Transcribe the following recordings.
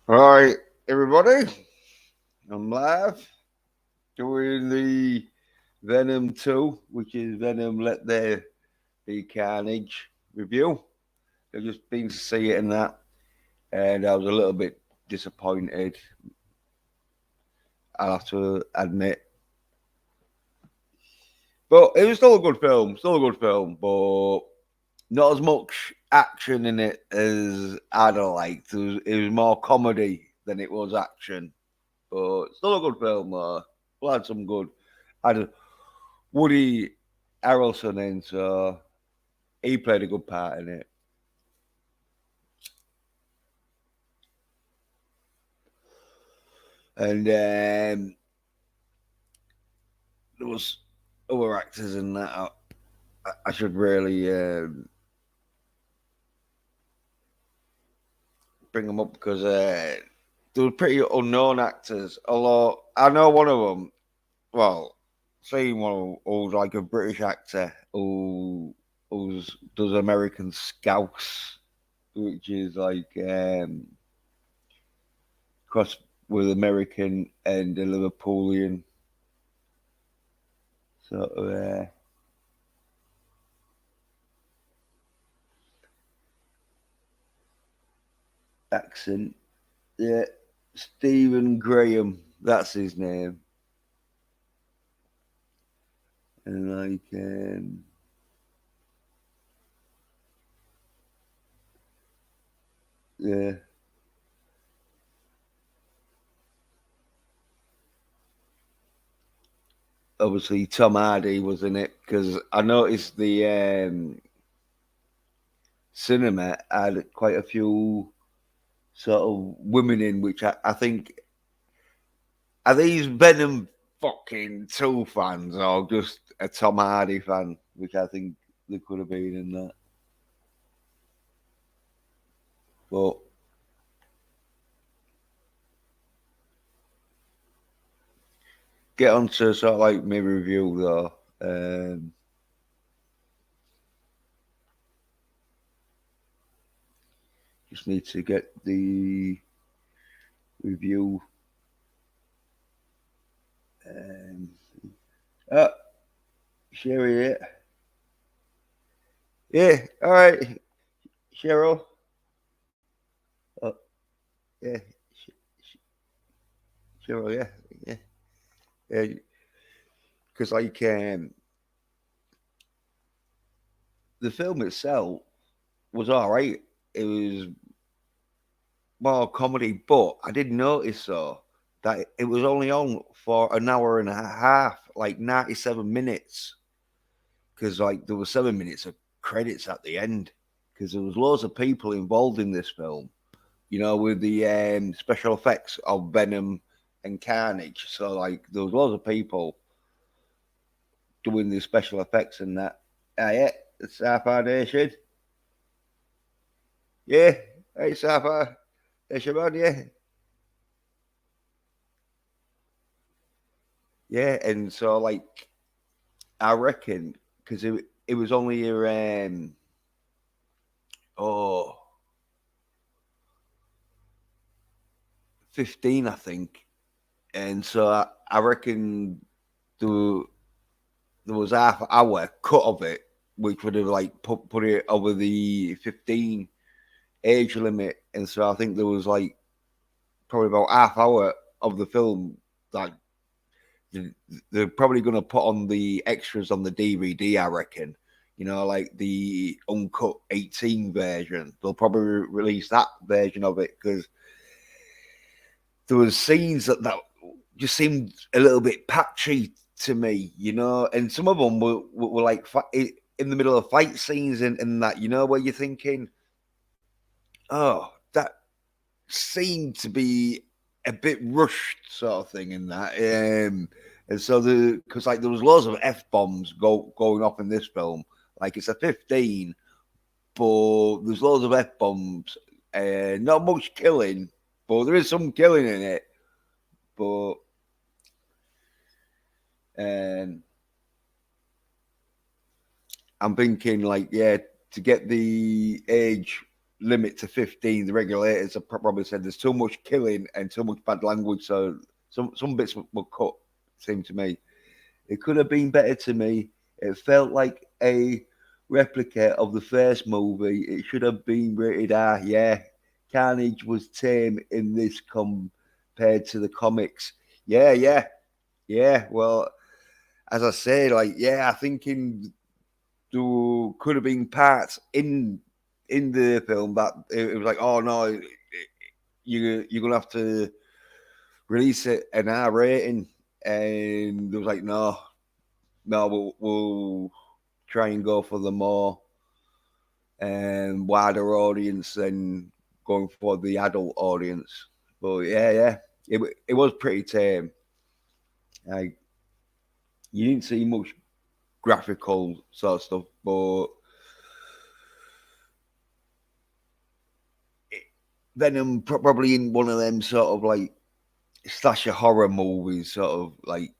All right, everybody, I'm live doing the Venom 2, which is Venom Let There Be Carnage review. I've just been to see it and that, and I was a little bit disappointed, I'll have to admit. But it was still a good film, but not as much action in it as I'd have liked. It was more comedy than it was action, but still a good film, though. Well, had some good. Had Woody Harrelson in, so he played a good part in it. And there was other actors in that. I should really bring them up because they were pretty unknown actors. Although I know one of them. Well, seen one who's like a British actor who does American Scouse, which is like cross with American and a Liverpoolian sort of accent. Yeah, Stephen Graham, that's his name. And like, yeah, obviously Tom Hardy was in it because I noticed the cinema had quite a few sort of women in, which I think are these Venom fucking 2 fans or just a Tom Hardy fan, which I think they could have been in that. But get on to sort of like my review though. Just need to get the review. Um, oh, Sherry, yeah. Yeah, all right, Cheryl. Oh, yeah, Cheryl, yeah, yeah. Yeah, because like the film itself was all right. It was more comedy, but I did notice though that it was only on for an hour and a half, like 97 minutes, because like there were 7 minutes of credits at the end, because there was loads of people involved in this film. You know, with the special effects of Venom and Carnage. So like there was loads of people doing the special effects and that. Ah, yeah, it's Sapphire Nation. Yeah, hey Sapphire Nation, man, yeah. Yeah, and so like I reckon because it was only oh 15, I think, and so I reckon there, there was half an hour cut of it, which would have like put it over the 15 age limit, and so I think there was like probably about half hour of the film that they're probably going to put on the extras on the DVD. I reckon, you know, like the uncut 18 version. They'll probably release that version of it because there was scenes that just seemed a little bit patchy to me, you know, and some of them were like in the middle of fight scenes and that, you know, where you're thinking, oh, that seemed to be a bit rushed, sort of thing, in that. And so because like there was loads of f bombs going off in this film, like it's a 15, but there's loads of f bombs. Not much killing, but there is some killing in it. But um, I'm thinking like, yeah, to get the age limit to 15, the regulators have probably said there's too much killing and too much bad language, so some bits were cut. Seemed to me it could have been better. To me, it felt like a replica of the first movie. It should have been rated R. Yeah, Carnage was tame in this compared to the comics. Yeah, yeah, yeah. Well, as I said, like yeah, I think there could have been parts in the film that it was like, oh no, you're gonna have to release it an R rating, and there was like, no, we'll try and go for the more wider audience than going for the adult audience. But yeah, it was pretty tame. Like you didn't see much graphical sort of stuff, but Venom probably in one of them sort of like slasher horror movies, sort of like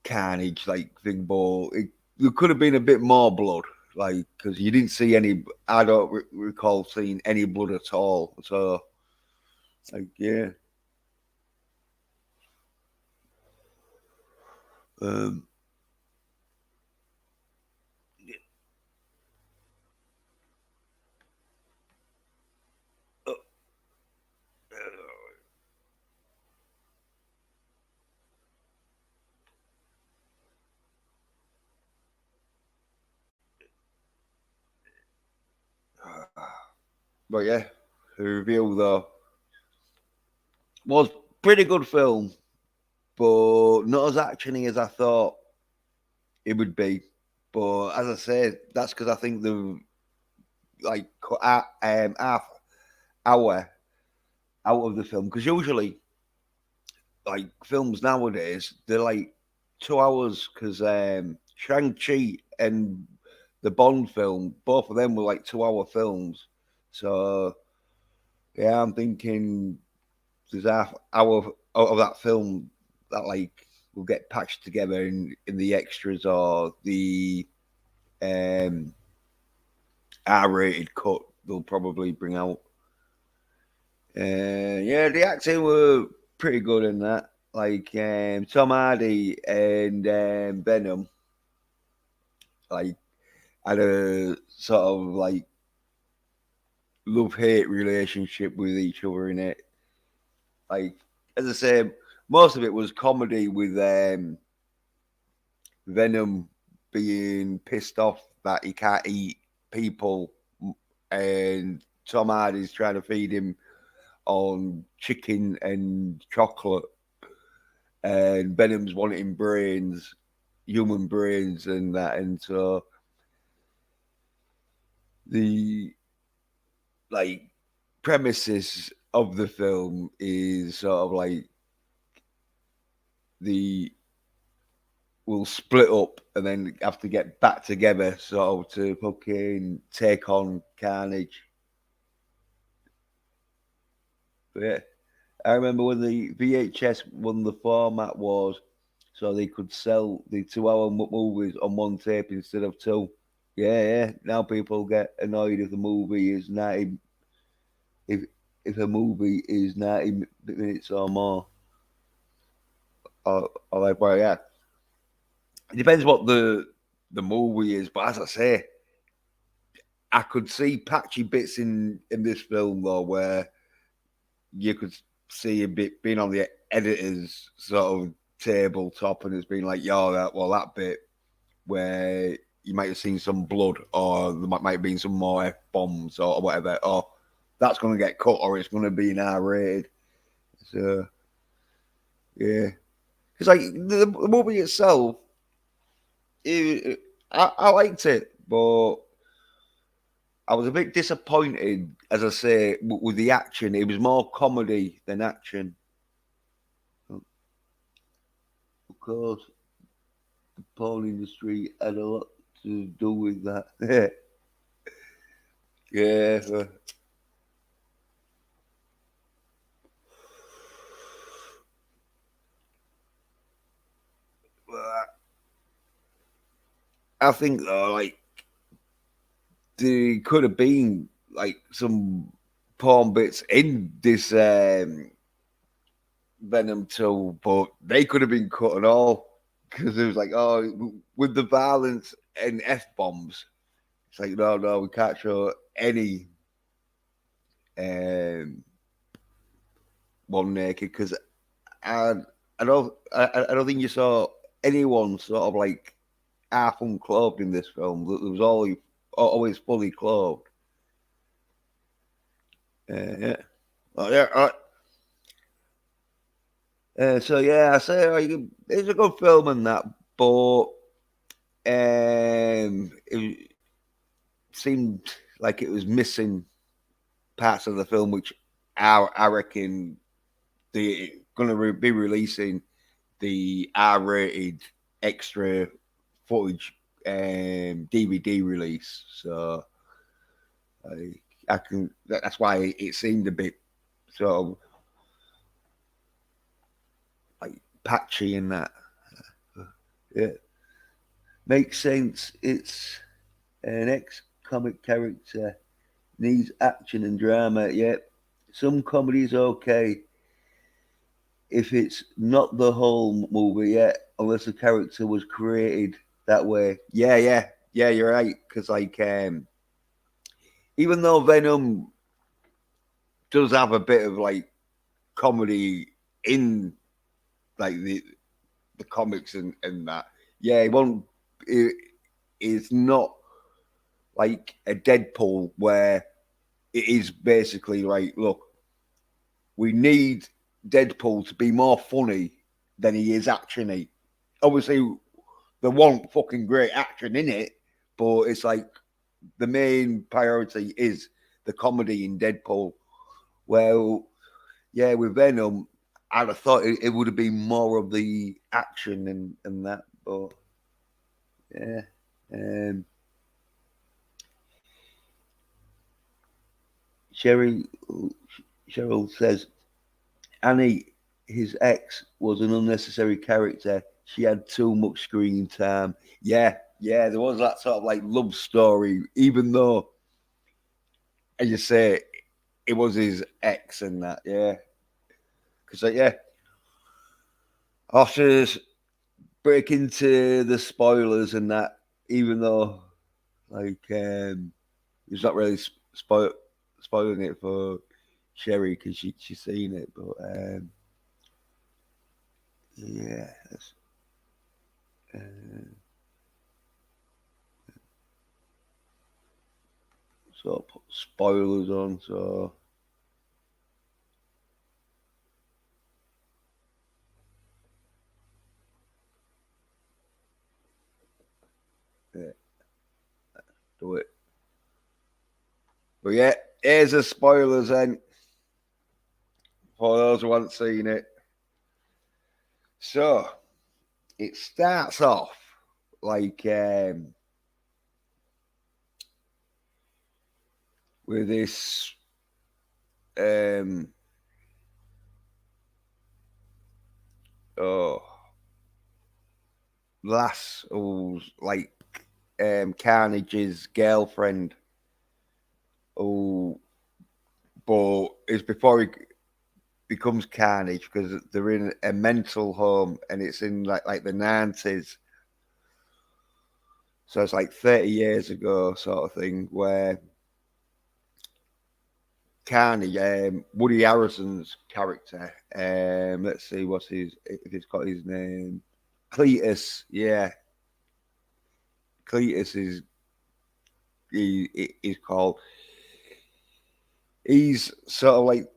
Carnage, like thing. But there could have been a bit more blood, like because you didn't see any. I don't recall seeing any blood at all. So, like, yeah. Um, uh, but yeah, the reveal though was pretty good film, but not as actiony as I thought it would be. But as I said, that's because I think the like cut half hour out of the film because usually like films nowadays they're like 2 hours because Shang Chi and the Bond film, both of them were like 2 hour films. So yeah, I'm thinking there's half hour out of that film that like will get patched together in the extras or the um, R-rated cut they'll probably bring out. Yeah, the acting were pretty good in that. Like Tom Hardy and Venom, like had a sort of like love hate relationship with each other in it. Like as I said, most of it was comedy with Venom being pissed off that he can't eat people, and Tom Hardy's trying to feed him on chicken and chocolate, and Venom's wanting brains, human brains, and that. And so the like premises of the film is sort of like the will split up and then have to get back together sort of to fucking take on Carnage. But yeah, I remember when the VHS when the format was so they could sell the 2 hour movies on one tape instead of two. Yeah, yeah. Now people get annoyed if the movie is 90 if if a movie is 90 minutes or more. Or like well yeah. It depends what the movie is, but as I say, I could see patchy bits in this film though where you could see a bit being on the editor's sort of tabletop and it's been like, yo, that bit where you might have seen some blood or there might have been some more F bombs or whatever, or that's going to get cut or it's going to be an R rated. So, yeah. Because, like, the movie itself, I liked it, but I was a bit disappointed, as I say, with the action. It was more comedy than action. Of course, the porn industry had a lot to do with that. Yeah, I think like there could have been like some. porn bits in this Venom 2, but they could have been cut and all because it was like, oh, with the violence and F bombs, it's like, no, no, we can't show any um, one naked because I, I don't think you saw anyone sort of like half unclothed in this film. There was always fully clothed. Yeah. Oh, yeah. So yeah, I say like, it's a good film and that, but it seemed like it was missing parts of the film, which I reckon they're going to be releasing the R-rated extra footage DVD release. So I can. That's why it seemed a bit sort of like patchy in that. Yeah, makes sense. It's an ex-comic character needs action and drama. Yeah, some comedy's okay if it's not the whole movie yet, unless the character was created that way. Yeah, yeah, yeah. You're right. Because like, even though Venom does have a bit of like comedy in like the comics and that, yeah, it won't. It's not like a Deadpool where it is basically like, look, we need Deadpool to be more funny than he is actiony. Obviously, there wasn't fucking great action in it, but it's like the main priority is the comedy in Deadpool. Well, yeah, with Venom, I'd have thought it would have been more of the action and that, but yeah. Um, Sherry Cheryl says Annie, his ex, was an unnecessary character. She had too much screen time. Yeah, yeah, there was that sort of like love story, even though, as you say, it was his ex and that. Yeah, because like, yeah, I'll just break into the spoilers and that, even though like he's not really spoiling it for Sherry because she's seen it, but yeah, uh, so I'll put spoilers on. So yeah, do it. But yeah, here's the spoilers then for those who haven't seen it. So it starts off like with this um oh lass who's like Carnage's girlfriend who but it's before he becomes Carnage because they're in a mental home and it's in like the 90s. So it's like 30 years ago sort of thing where Carney, Woody Harrelson's character, let's see what's his, if he's got his name. Cletus, yeah. Cletus is called. He's sort of like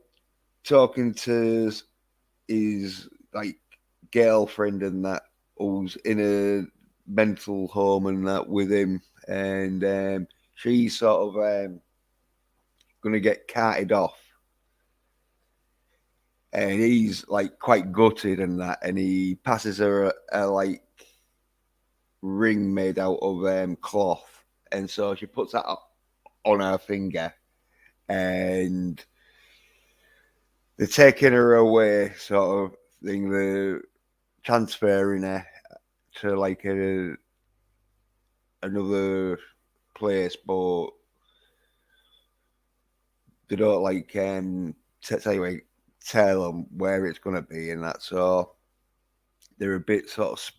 talking to his like girlfriend and that who's in a mental home and that with him, and she's sort of going to get carted off, and he's like quite gutted and that, and he passes her a like ring made out of cloth, and so she puts that on her finger, and they're taking her away, sort of thing. They're transferring her to like another place, but they don't like tell them where it's gonna be and that, so they're a bit sort of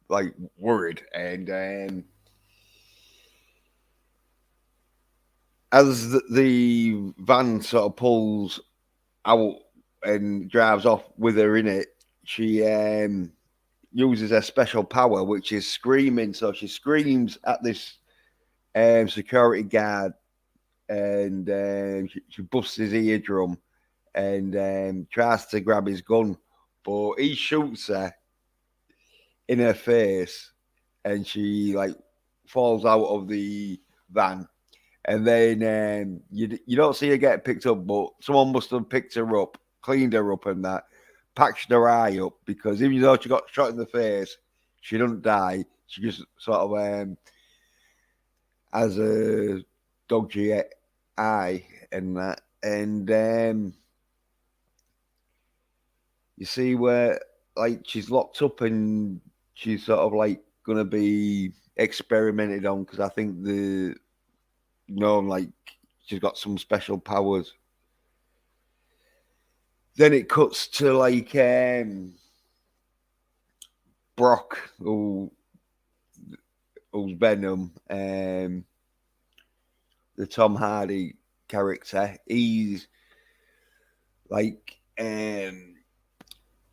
like worried. And as the van sort of pulls out and drives off with her in it, she uses her special power, which is screaming. So she screams at this security guard, and she busts his eardrum and tries to grab his gun, but he shoots her in her face, and she like falls out of the van. And then you don't see her get picked up, but someone must have picked her up, cleaned her up, and that patched her eye up, because even though she got shot in the face, she didn't die. She just sort of has a dodgy eye and that. And you see where like she's locked up and she's sort of like gonna be experimented on, because I think like she's got some special powers. Then it cuts to like Brock, who's Venom, the Tom Hardy character. He's like a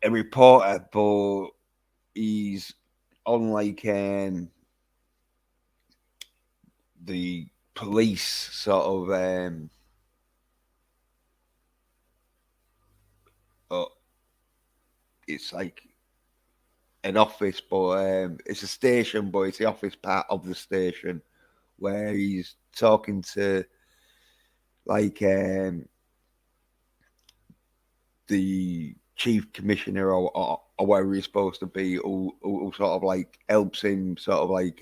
reporter, but he's on like the police sort of uh, it's like an office, but it's a station, but it's the office part of the station, where he's talking to like the chief commissioner, or where he's supposed to be, who sort of like helps him sort of like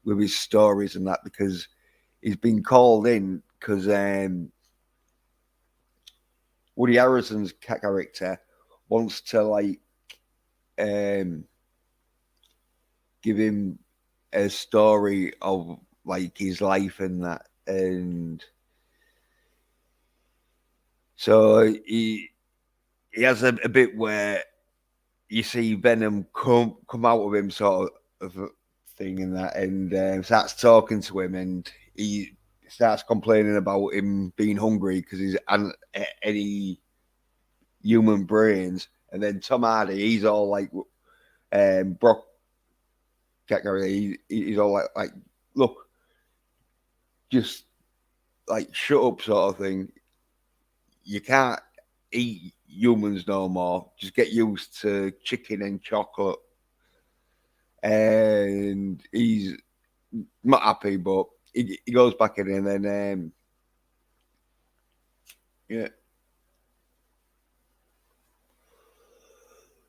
with his stories and that, because he's been called in because Woody Harrelson's character wants to like um, give him a story of like his life and that. And so he has a bit where you see Venom come out of him, sort of thing, and that, and starts talking to him, and he starts complaining about him being hungry because he's any human brains. And then Tom Hardy, he's all like Brock, he's all like look, just like shut up, sort of thing. You can't eat humans no more. Just get used to chicken and chocolate. And he's not happy, but he goes back in, and then yeah,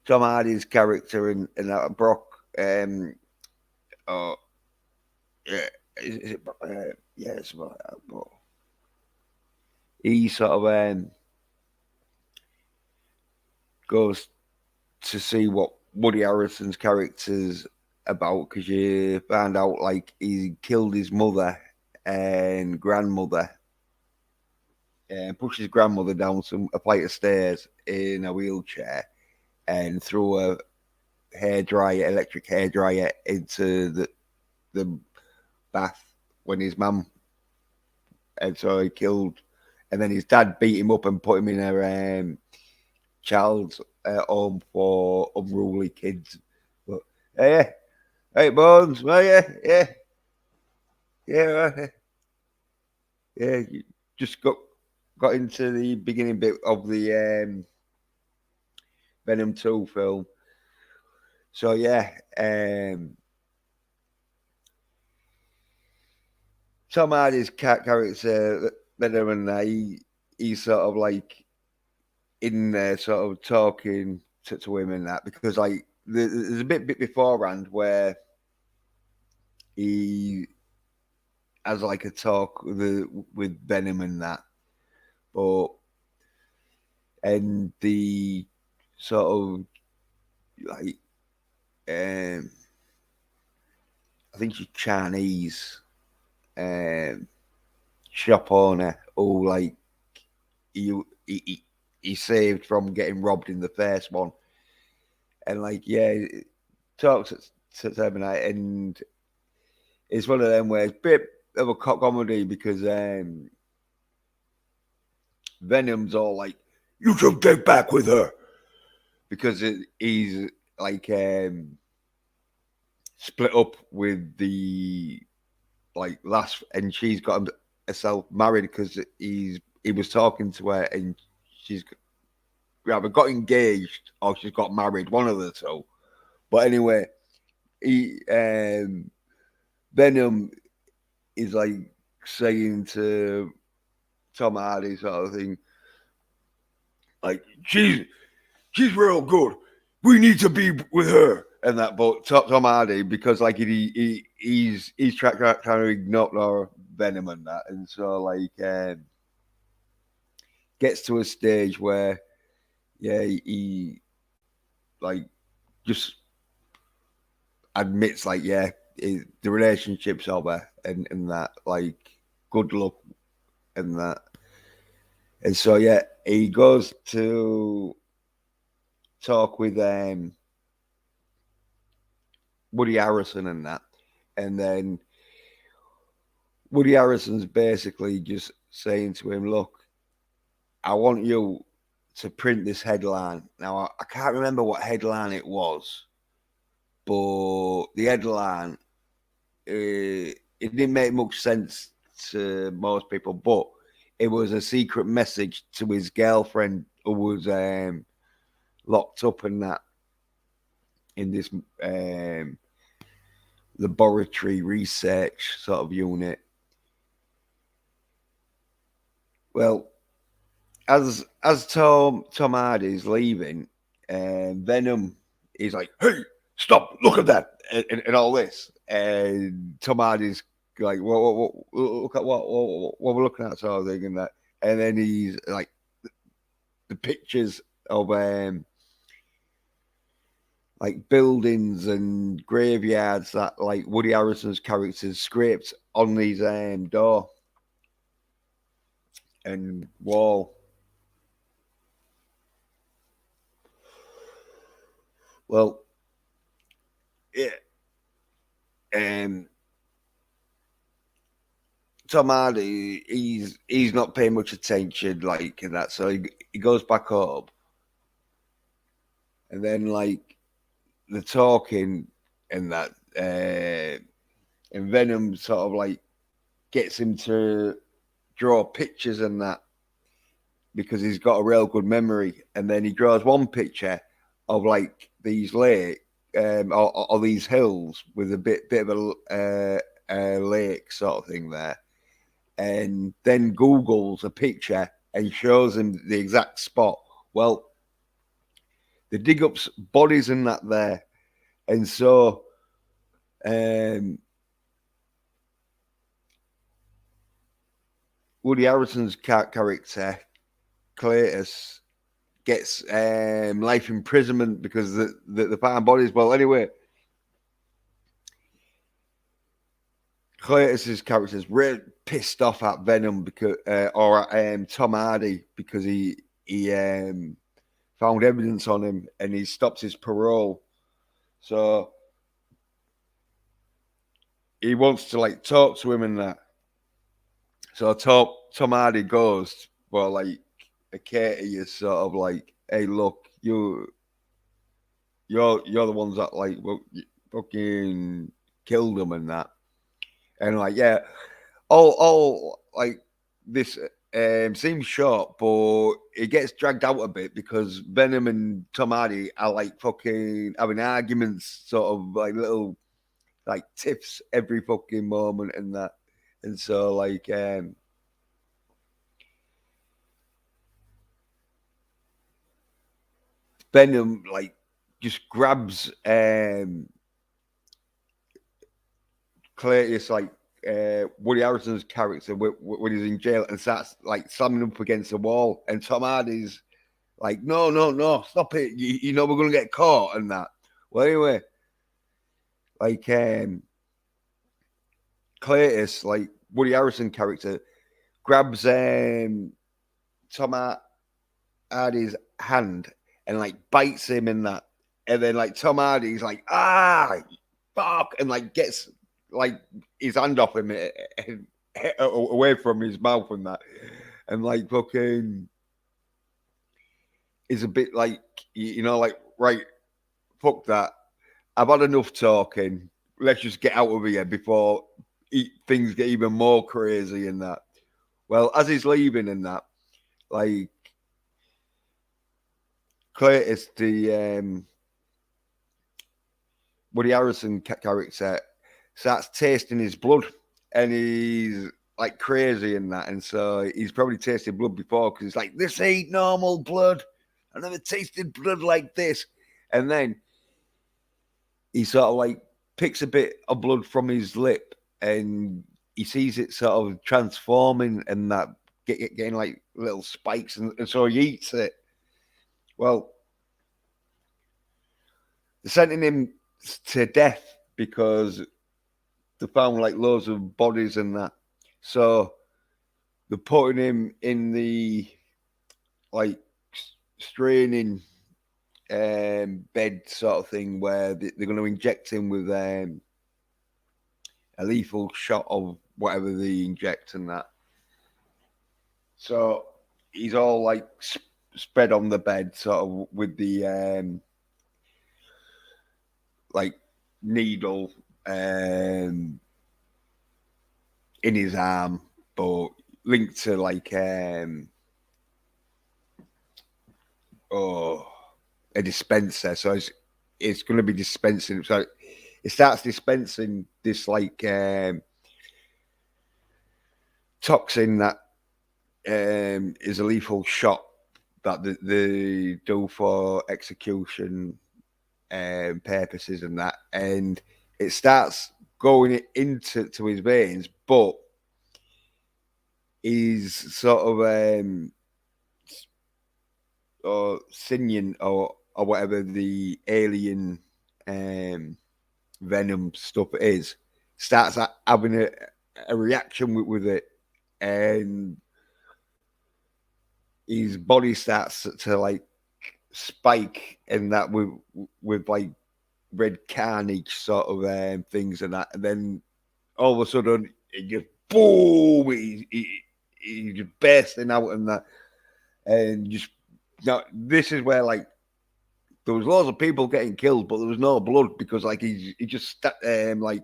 Tom Hardy's character and Brock, oh yeah, is it yeah, it's about that, but he sort of goes to see what Woody Harrelson's character's about, because you find out like he killed his mother and grandmother, and pushed his grandmother down a flight of stairs in a wheelchair, and threw a electric hairdryer into the bath when his mum, and so he killed. And then his dad beat him up and put him in a child's home for unruly kids. But hey, hey, Bones, well, yeah, yeah. You just got into the beginning bit of the Venom 2 film. So yeah, Tom Hardy's character Venom, and he's sort of like in there, sort of talking to him and that, because like there's a bit beforehand where he has like a talk with Venom and that, but and the sort of like I think she's Chinese, um, shop owner who like he he, he saved from getting robbed in the first one, and like yeah, talks to Terminator, and it's one of them where it's a bit of a comedy because Venom's all like, "You should get back with her," because he's like split up with the like last, and she's got herself married because he was talking to her, and she's either got engaged or she's got married, one of the two. But anyway, he Venom is like saying to Tom Hardy sort of thing, like she's real good. We need to be with her and that. But Tom Hardy, because like he's trying to ignore Venom and that, and so like gets to a stage where yeah he like just admits like yeah the relationship's over and that like good luck and that, and so yeah he goes to talk with Woody Harrison and that, and then Woody Harrison's basically just saying to him, "Look, I want you to print this headline." Now I can't remember what headline it was, but the headline it didn't make much sense to most people, but it was a secret message to his girlfriend who was locked up in that in this laboratory research sort of unit. Well, as Tom Hardy's leaving, Venom is like, "Hey, stop! Look at that!" and all this, and Tom Hardy's like, "What? Look at what we're looking at," sort of thing, and that, and then he's like, the pictures of like buildings and graveyards that like Woody Harrison's characters scraped on his door and wall. Well, yeah, um, Tom Hardy, he's not paying much attention, like in that. So he goes back up, and then like the talking and that, and Venom sort of like gets him to draw pictures and that because he's got a real good memory. And then he draws one picture of like these lake or these hills with a bit of a lake sort of thing there, and then Googles a picture and shows him the exact spot. Well, they dig up bodies and that there, and so Woody Harrison's character Cletus gets life imprisonment because the found bodies. Well, anyway, Cletus's character is really pissed off at Venom because or at Tom Hardy because he found evidence on him and he stopped his parole. So he wants to like talk to him and that. So Tom Hardy goes, well, like Katie is sort of like, "Hey, look, you're the ones that like fucking killed him and that," and like yeah, all like this seems short, but it gets dragged out a bit because Venom and Tom Hardy are like fucking having arguments, sort of like little like tiffs every fucking moment and that, and so like Venom like just grabs Cletus like Woody Harrison's character when he's in jail and starts like slamming up against the wall, and Tom Hardy's like, no, stop it! You know we're gonna get caught and that. Well, anyway, like Cletus, like Woody Harrison character, grabs Tom Hardy's hand and like bites him in that, and then like Tom Hardy's like fuck, and like gets like his hand off him and away from his mouth and that, and like fucking is a bit like like right, fuck that. I've had enough talking. Let's just get out of here before things get even more crazy and that. Well, as he's leaving and that, like Cletus, the Woody Harrison character, starts tasting his blood, and he's like crazy in that, and so he's probably tasted blood before because he's like, "This ain't normal blood. I never tasted blood like this." And then he sort of like picks a bit of blood from his lip, and he sees it sort of transforming and that getting like little spikes, and so he eats it. Well, they're sending him to death because they found like loads of bodies and that. So they're putting him in the like straining bed sort of thing where they're going to inject him with a lethal shot of whatever they inject and that. So he's all like spread on the bed, sort of with the like needle in his arm, but linked to like a dispenser. So it's going to be dispensing. So it starts dispensing this like toxin that is a lethal shot that they do for execution purposes and that, and it starts going into his veins, but he's sort of or Sinian or whatever the alien Venom stuff is, starts having a reaction with it, and his body starts to like spike and that with like red carnage sort of things and that, and then all of a sudden it just boom, he's just bursting out and that, and just now this is where like there was lots of people getting killed, but there was no blood because like he just like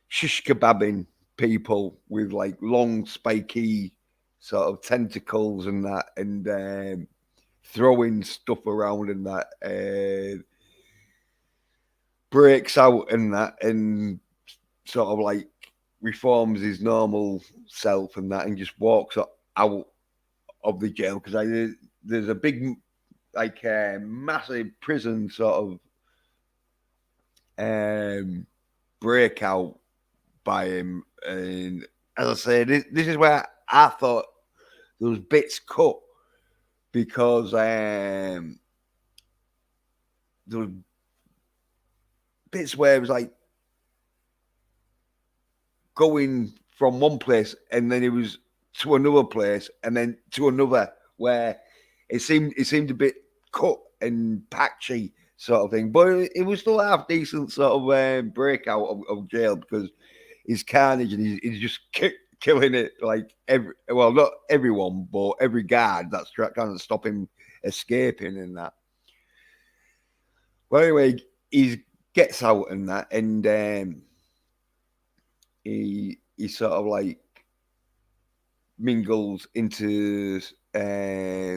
shish kebabbing people with like long spiky sort of tentacles and that, and throwing stuff around and that, breaks out and that, and sort of like reforms his normal self and that, and just walks out of the jail because there's a big like massive prison sort of breakout by him, and as I say, this is where I thought there was bits cut because there were bits where it was like going from one place and then it was to another place and then to another, where it seemed a bit cut and patchy sort of thing, but it was still half decent sort of breakout of jail because his carnage and he's just killing it like not everyone, but every guard that's trying to stop him escaping and that. Well, anyway, he gets out and that, and he sort of like mingles into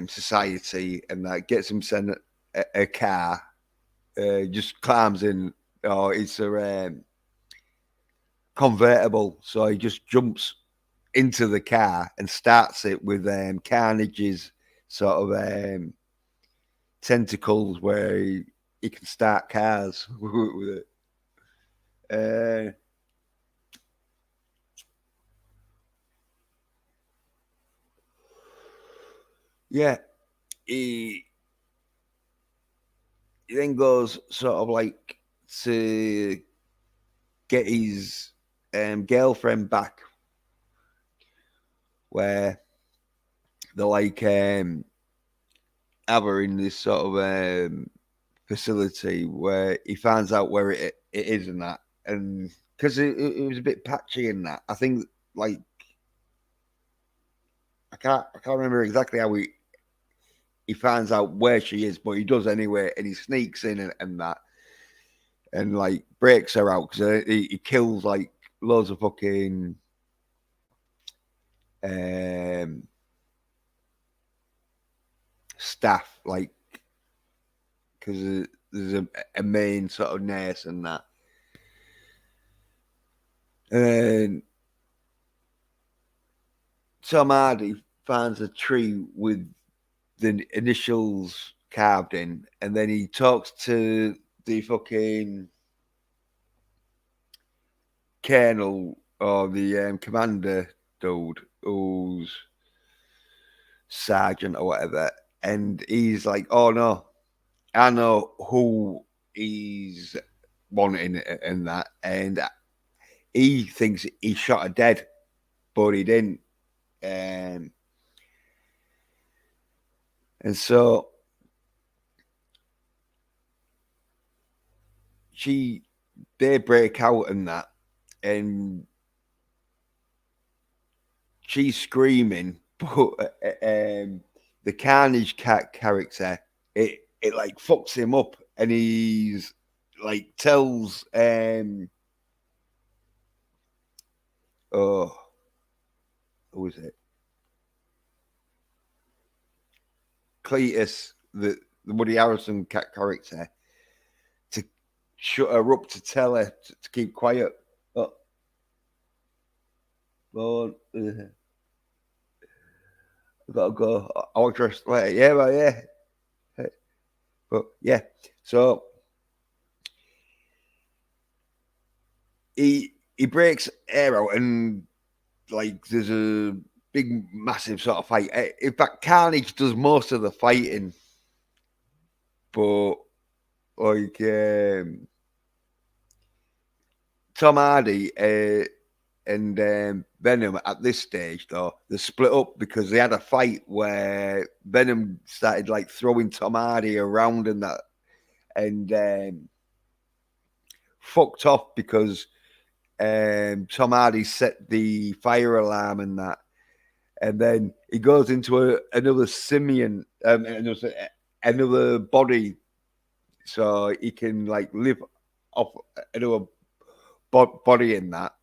society and that, gets him sent a car, just climbs in. Oh, it's a convertible, so he just jumps into the car and starts it with Carnage's sort of tentacles, where he can start cars with it. Yeah, he then goes sort of like to get his girlfriend back, where they're like have her in this sort of facility where he finds out where it is and that, and because it was a bit patchy in that. I think like I can't remember exactly how he finds out where she is, but he does anyway, and he sneaks in and that, and like breaks her out because he kills like loads of fucking um, staff, like because there's a main sort of nurse and that, and Tom Hardy finds a tree with the initials carved in, and then he talks to the fucking colonel or the commander dude who's sergeant or whatever, and he's like, "Oh no, I know who he's wanting and that," and he thinks he shot her dead, but he didn't, and so they break out and that, and she's screaming, but the Carnage character, it like fucks him up, and he's like tells oh, who was it? Cletus, the Woody Harrelson character, to shut her up, to tell her to keep quiet. Oh, Lord, I gotta go. I'll dress later. Yeah, well, yeah. But yeah, so he breaks air out, and like there's a big massive sort of fight. In fact, Carnage does most of the fighting, but like Tom Hardy and Venom at this stage though they split up because they had a fight where Venom started like throwing Tom Hardy around and that, and fucked off because Tom Hardy set the fire alarm and that, and then he goes into another simian, another body, so he can like live off another body in that,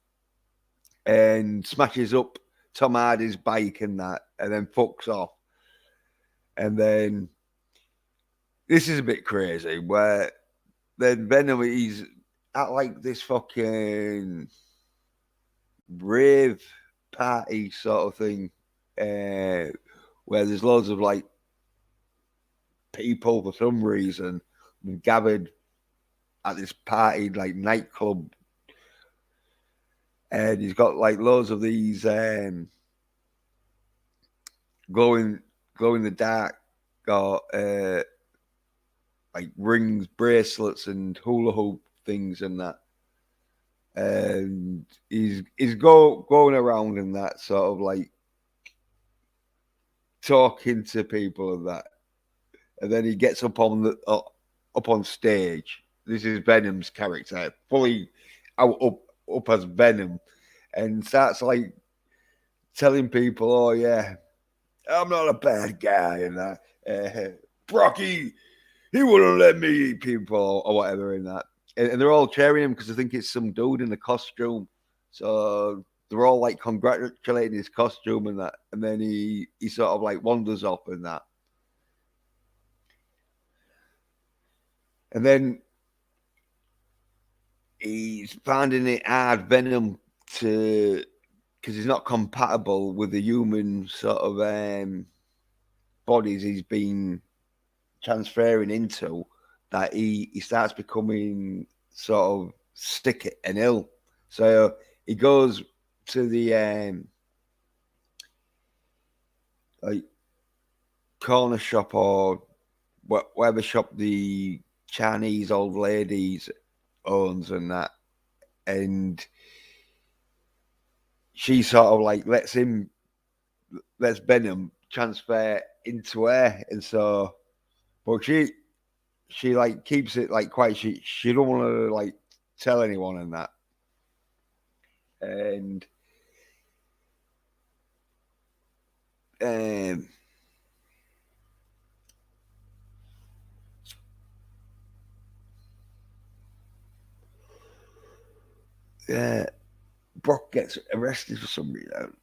and smashes up Tom Hardy's bike and that, and then fucks off. And then this is a bit crazy, where then Venom he's at like this fucking rave party sort of thing, where there's loads of like people for some reason gathered at this party, like nightclub, and he's got like loads of these glow in the dark, got like rings, bracelets, and hula hoop things and that. And he's going around and that sort of like talking to people and that, and then he gets up on stage. This is Venom's character, fully up as Venom, and starts like telling people, "Oh yeah, I'm not a bad guy," and that Brocky, he wouldn't let me eat people or whatever in that, and they're all cheering him because I think it's some dude in a costume, so they're all like congratulating his costume and that, and then he sort of like wanders off and that, and then he's finding it hard, Venom, to because he's not compatible with the human sort of bodies he's been transferring into, that he starts becoming sort of sick and ill. So he goes to the like corner shop or whatever shop the Chinese old ladies owns and that, and she sort of like lets him lets Venom transfer into her, and so, but she like keeps it like quiet. She don't want to like tell anyone and that, and um, yeah, Brock gets arrested for some reason.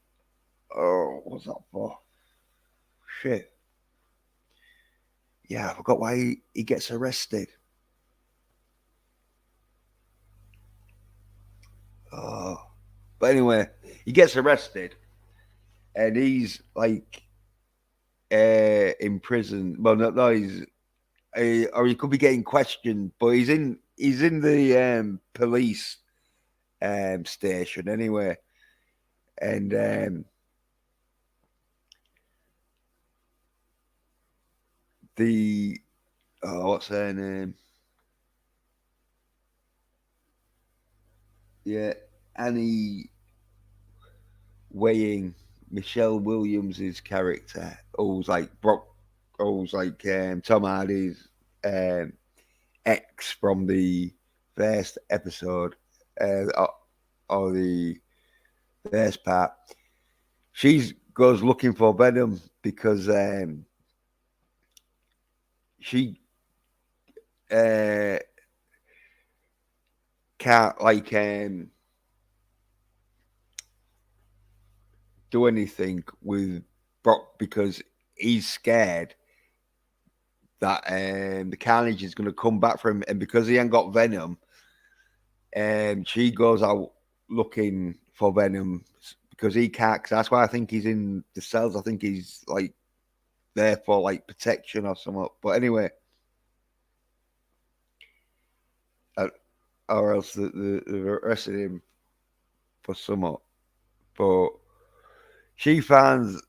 Oh, what's that for? Shit. Yeah, I forgot why he gets arrested. Oh, but anyway, he gets arrested, and he's like in prison. Well, no, he's or he could be getting questioned, but he's in the police station anyway, and the what's her name? Yeah, Annie weighing Michelle Williams's character, who's like Brock, who's like Tom Hardy's um, ex from the first episode, or the first part. She goes looking for Venom because she uh, can't like do anything with Brock because he's scared that the carnage is going to come back for him, and because he ain't got Venom, she goes out looking for Venom because he can't. Cause that's why I think he's in the cells. I think he's like there for like protection or something. But anyway, uh, or else they've arrested him for something. But she finds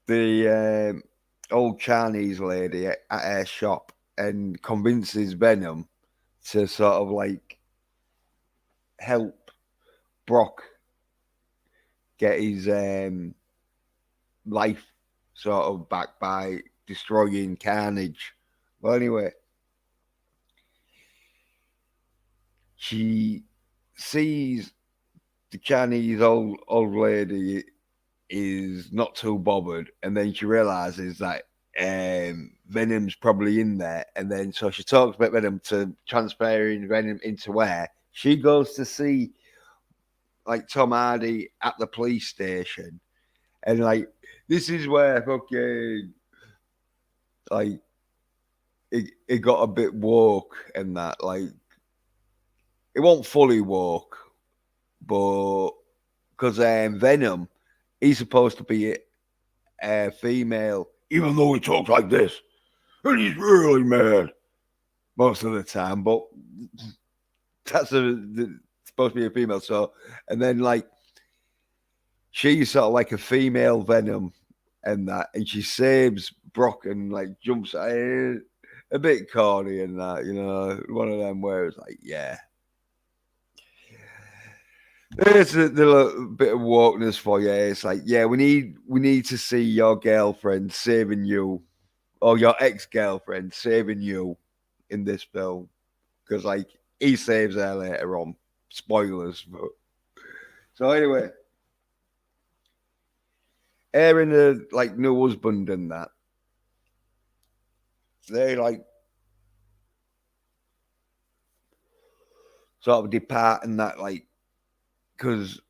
the old Chinese lady at her shop and convinces Venom to sort of like help Brock get his life sort of back by destroying Carnage. Well, anyway, she sees the Chinese old lady is not too bothered, and then she realizes that Venom's probably in there, and then so she talks about Venom to transferring Venom into her. She goes to see like Tom Hardy at the police station, and like this is where fucking like it got a bit woke and that like it won't fully woke, but because Venom he's supposed to be a female, even though he talks like this, and he's really mad most of the time. But that's supposed to be a female. So, and then like she's sort of like a female Venom, and that, and she saves Brock and like jumps at it. A bit corny and that, one of them where it's like, yeah, there's a little bit of wokeness for you. It's like, yeah, we need to see your girlfriend saving you, or your ex girlfriend saving you in this film, because like he saves her later on. Spoilers, but so anyway, her and her like new husband and that they like sort of depart and that like because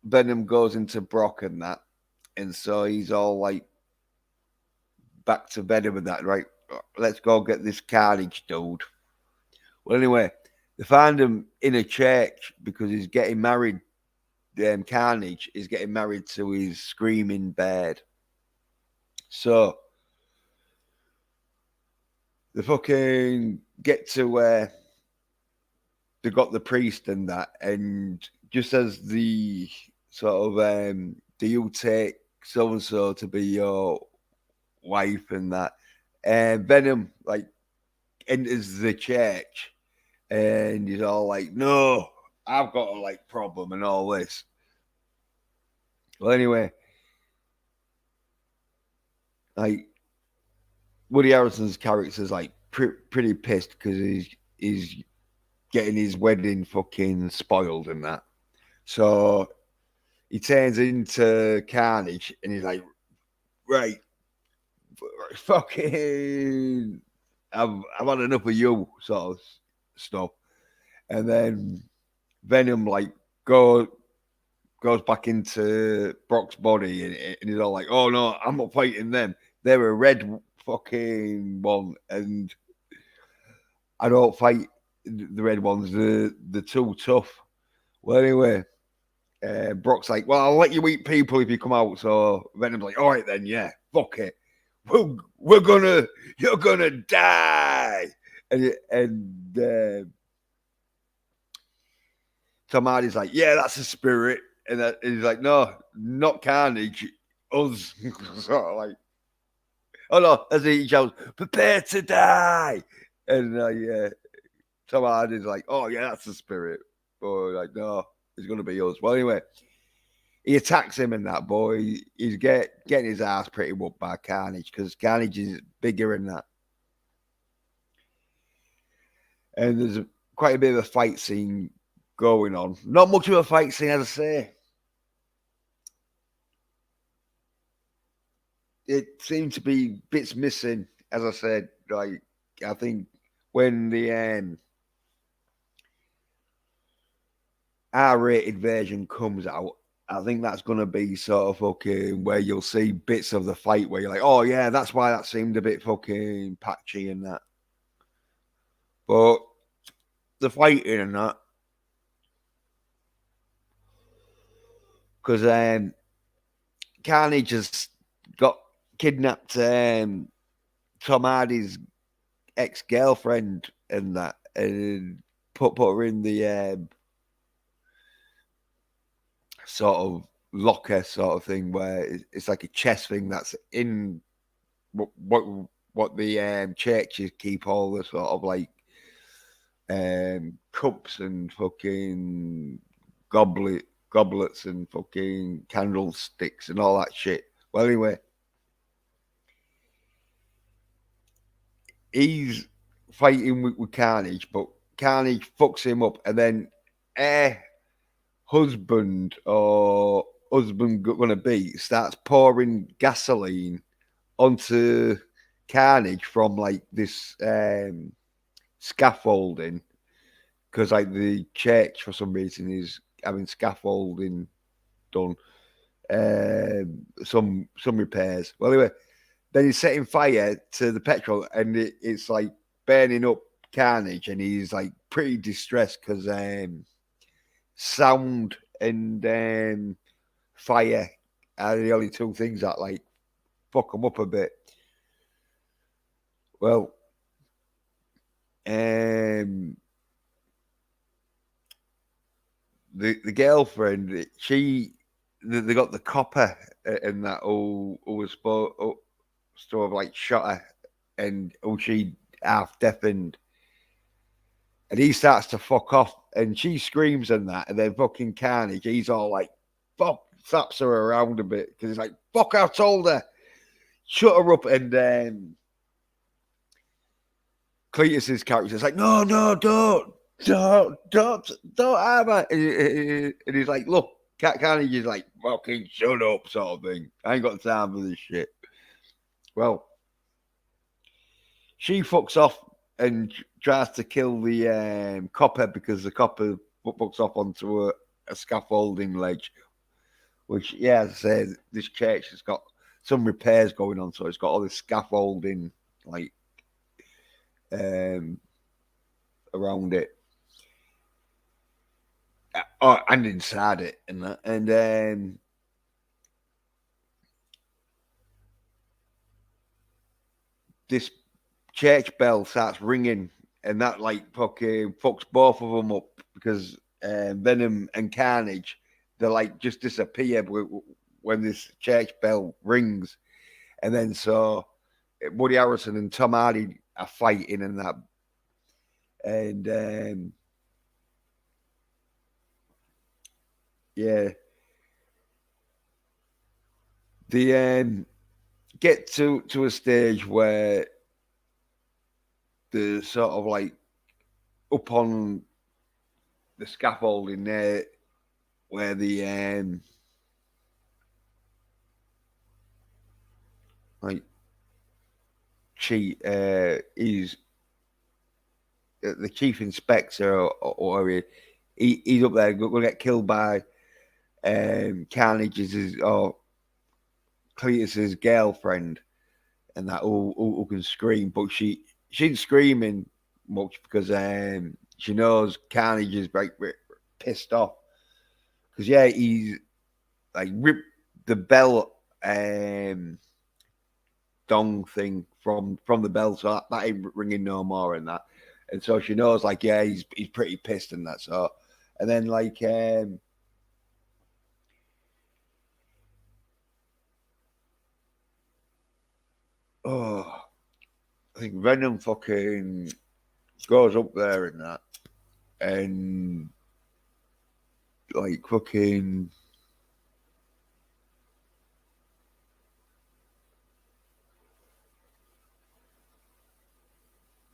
Venom goes into Brock and that, and so he's all like back to Venom and that, right? Let's go get this Carnage dude. Well, anyway, they find him in a church because he's getting married. Carnage is getting married to his screaming bird. So they fucking get to where they got the priest and that, and just as the sort of do you take so and so to be your wife and that, and Venom like enters the church, and he's all like, "No, I've got a like problem and all this." Well, anyway, like Woody Harrelson's character's like pretty pissed because he's getting his wedding fucking spoiled and that. So he turns into Carnage and he's like, right, fucking, I've had enough of you, sort of stuff. And then Venom like goes back into Brock's body and he's all like, oh no, I'm not fighting them. They're a red fucking one, and I don't fight the red ones. They're too tough. Well, anyway, Brock's like, well, I'll let you eat people if you come out. So Venom's like, all right then, yeah, fuck it. You're gonna die. And Tom Hardy's like, yeah, that's a spirit. And he's like, no, not Carnage, us. Sort of like, oh no, as he shouts, prepare to die. And Tom Hardy's like, oh yeah, that's the spirit. But like, no, it's gonna be us. Well, anyway, he attacks him and that boy. He's getting his ass pretty whooped by Carnage because Carnage is bigger than that. And there's quite a bit of a fight scene going on. Not much of a fight scene, as I say. It seemed to be bits missing, as I said. Like I think when the R-rated version comes out, I think that's gonna be sort of fucking where you'll see bits of the fight where you're like, oh yeah, that's why that seemed a bit fucking patchy and that. But the fighting and that, because Carnage has got kidnapped Tom Hardy's ex-girlfriend and that, and put her in the sort of locker sort of thing where it's like a chest thing that's in what the churches keep all the sort of like cups and fucking goblets and fucking candlesticks and all that shit. Well, anyway, he's fighting with Carnage, but Carnage fucks him up, and then husband or husband gonna be starts pouring gasoline onto Carnage from like this scaffolding because like the church for some reason is having scaffolding done, some repairs. Well, anyway, then he's setting fire to the petrol and it's like burning up Carnage, and he's like pretty distressed because sound and fire are the only two things that like fuck him up a bit. Well, the girlfriend, they got the copper and that who was supposed to have like shot her, and who she half deafened, and he starts to fuck off, and she screams and that, and then fucking Carnage, he's all like, fuck, slaps her around a bit because he's like, fuck, I told her, shut her up, and Cletus's character is like, no, don't harm her. And he's like, look, Carnage is like, fucking shut up, sort of thing. I ain't got time for this shit. Well, she fucks off and tries to kill the copper because the copper fucks off onto a scaffolding ledge, which, yeah, as I said, this church has got some repairs going on, so it's got all this scaffolding, like, around it. Oh, and inside it, and that, and this church bell starts ringing, and that like fucking fucks both of them up because Venom and Carnage, they like just disappear when this church bell rings, and then so Woody Harrelson and Tom Hardy are fighting and that, and yeah, the get to a stage where the sort of like up on the scaffolding there, where the like chief is the chief inspector or he's up there going to get killed by Carnage's or Cletus's girlfriend, and that who can scream, but she's screaming much because she knows Carnage is like pissed off because yeah, he's like ripped the bell dong thing from the bell, so that ain't ringing no more and that, and so she knows like yeah, he's pretty pissed and that, so and then like oh, I think Venom fucking goes up there and that, and like fucking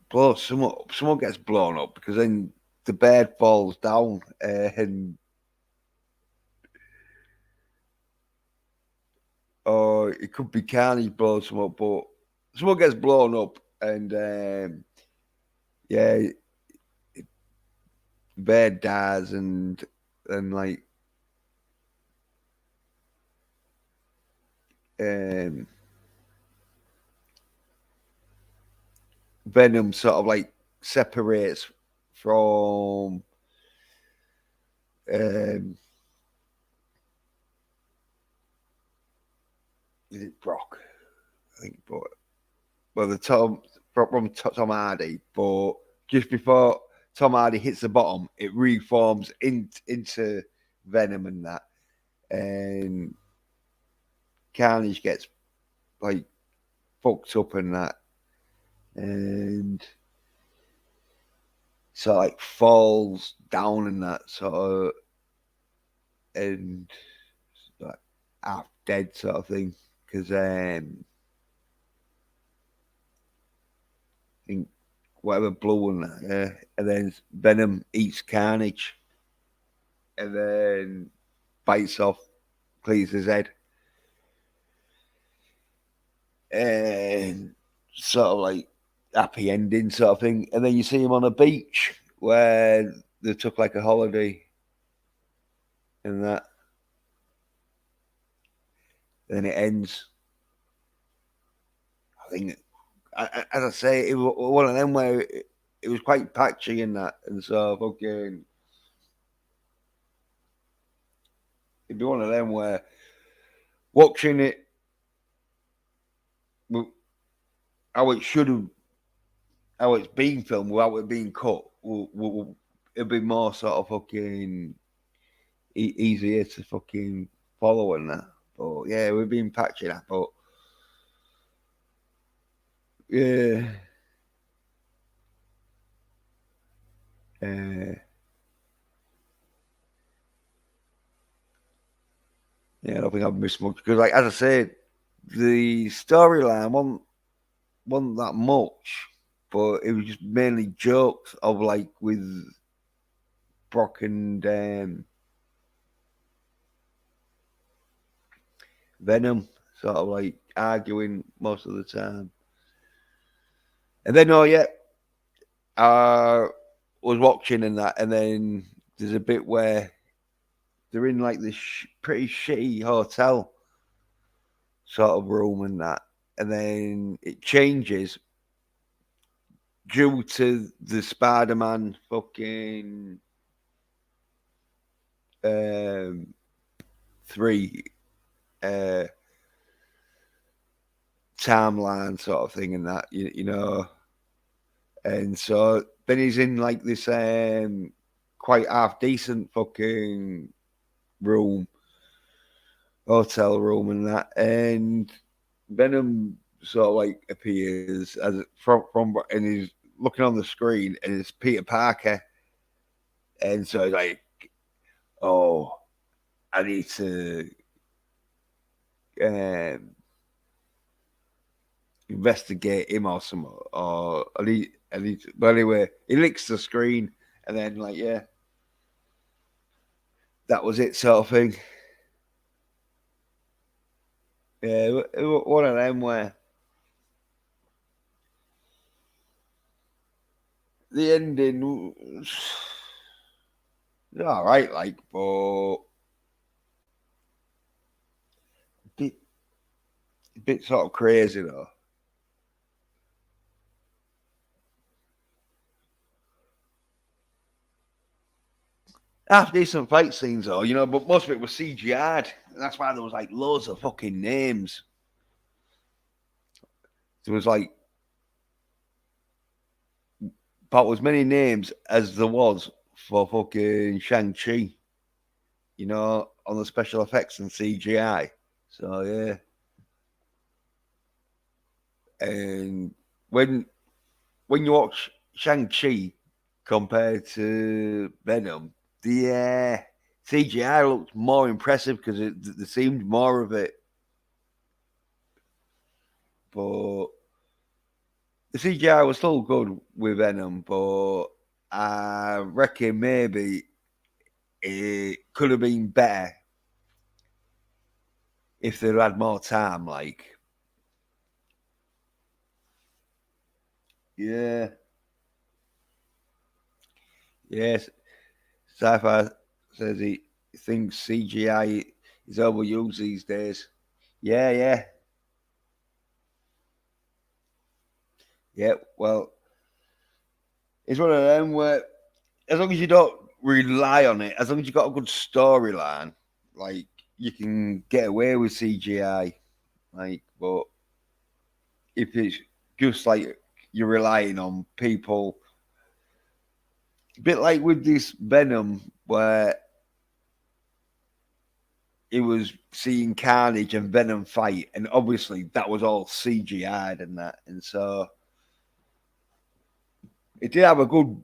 blows someone gets blown up because then the bed falls down and or it could be Carnage blows someone up, but someone gets blown up and yeah, the bed dies and like um, Venom sort of like separates from um, is it Brock? I think, but well, the from Tom Hardy, but just before Tom Hardy hits the bottom, it reforms into Venom and that, and Carnage gets like fucked up and that, and so like falls down and that sort of, and like half dead sort of thing because I think whatever blew and that, yeah, and then Venom eats Carnage and then bites off Cleese's head and sort of like happy ending sort of thing, and then you see him on a beach where they took like a holiday and that. Then it ends. I think, as I say, it was one of them where it was quite patchy in that, and so fucking it'd be one of them where watching it how it should have, how it's been filmed without it being cut, it'd be more sort of fucking easier to fucking follow and that. But yeah, we've been patching that, but yeah. Uh, yeah, I don't think I've missed much because, like as I said, the storyline wasn't that much, but it was just mainly jokes of like with Brock and Venom, sort of like arguing most of the time. And then, oh yeah, I was watching and that, and then there's a bit where they're in like this pretty shitty hotel sort of room and that, and then it changes due to the Spider-Man fucking um, three uh, timeline sort of thing and that, you know, and so then he's in like this quite half decent fucking room, hotel room and that, and Venom sort of like appears as from and he's looking on the screen and it's Peter Parker, and so he's like, oh, I need to um, investigate him or something, or but anyway, he licks the screen, and then like yeah, that was it, sort of thing. Yeah, one of them where the ending was all right, like, but bit bit sort of crazy though. Half decent fight scenes though, but most of it was CGI'd. And that's why there was like loads of fucking names. There was like about as many names as there was for fucking Shang-Chi, on the special effects and CGI. So yeah. And when when you watch Shang-Chi compared to Venom, the CGI looked more impressive because there seemed more of it. But the CGI was still good with Venom, but I reckon maybe it could have been better if they'd had more time. Like, yeah, yes, sci-fi says he thinks CGI is overused these days. Yeah, yeah, yeah. Well, it's one of them where as long as you don't rely on it, as long as you've got a good storyline, like you can get away with CGI. Like, but if it's just like you're relying on people, a bit like with this Venom, where it was seeing Carnage and Venom fight, and obviously that was all CGI'd and that, and so it did have a good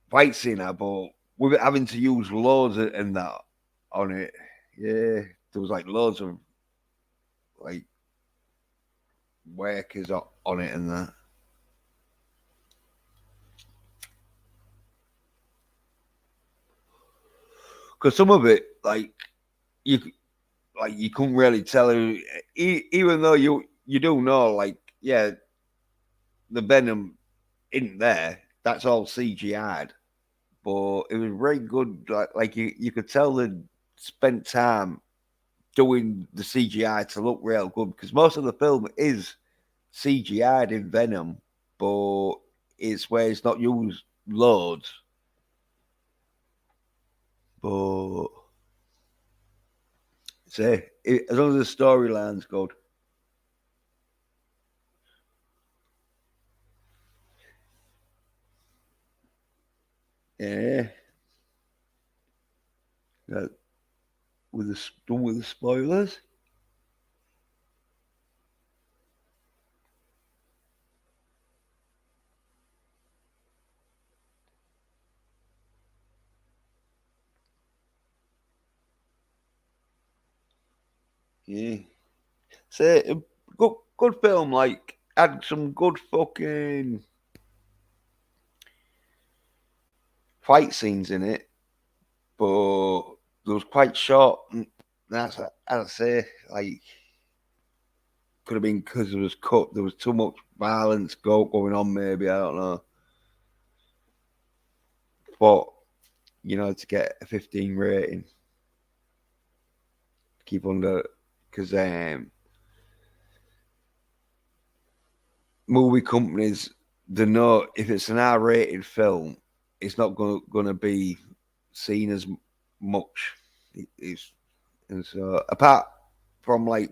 fight scene, but with it having to use loads and that on it, yeah, there was like loads of like workers on it and that. Because some of it, you you couldn't really tell, even though you do know, like yeah, the Venom isn't there. That's all CGI'd, but it was very good. Like you could tell they spent time doing the CGI to look real good because most of the film is CGI'd in Venom, but it's where it's not used loads. But say as long as the storyline's good, yeah. That, done with the spoilers. Yeah. Say a good film. Like had some good fucking fight scenes in it, but it was quite short. And that's I'd say like could have been because it was cut. There was too much violence going on. Maybe I don't know. But to get a 15 rating, keep under because movie companies they know if it's an R-rated film, it's not going to be seen as much. It's and so apart from like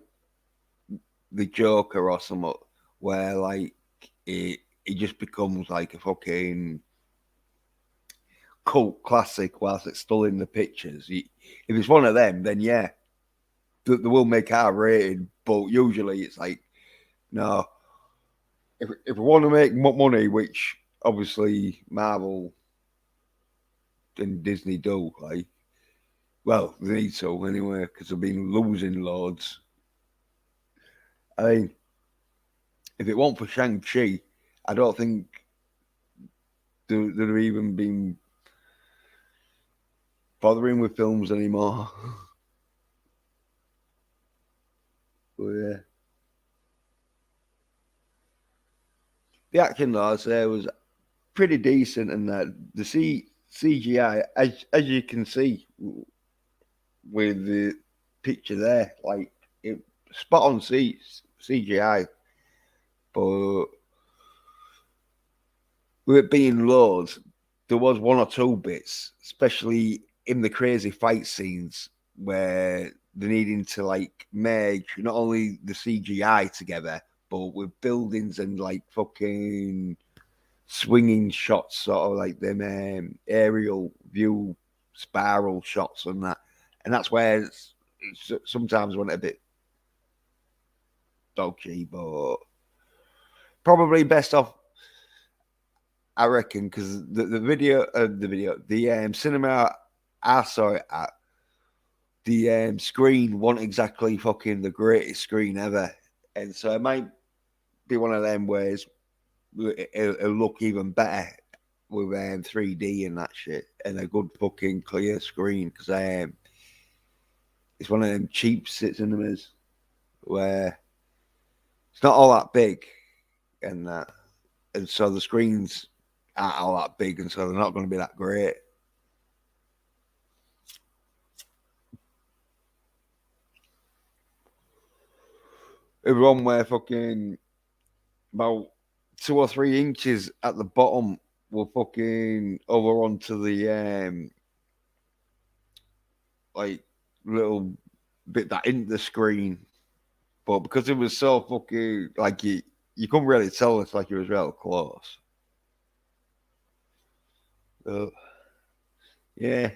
the Joker or something, where like it just becomes like a fucking cult classic whilst it's still in the pictures. If it's one of them, then yeah, they will make R-rated, but usually it's like no. If we want to make money, which obviously Marvel and Disney do, like, well, they need to anyway because they've been losing loads. I mean, if it weren't for Shang-Chi, I don't think there'd have even been bothering with films anymore. But yeah. The acting, though, I say, was pretty decent, and that the CGI, as you can see with the picture there, like it spot on CGI, but with it being loads, there was one or two bits, especially in the crazy fight scenes where they're needing to like merge not only the CGI together, but with buildings and like fucking swinging shots, sort of like them aerial view spiral shots and that. And that's where it's sometimes went a bit dodgy, but probably best off, I reckon, because the cinema I saw it at, the screen wasn't exactly fucking the greatest screen ever. And so it might be one of them where it'll look even better with 3D and that shit and a good fucking clear screen because it's one of them cheap cinemas where it's not all that big and that, and so the screens aren't all that big, and so they're not going to be that great. Everyone where fucking about 2 or 3 inches at the bottom were fucking over onto the like little bit that in the screen, but because it was so fucking like you couldn't really tell it's like it was real close. But yeah,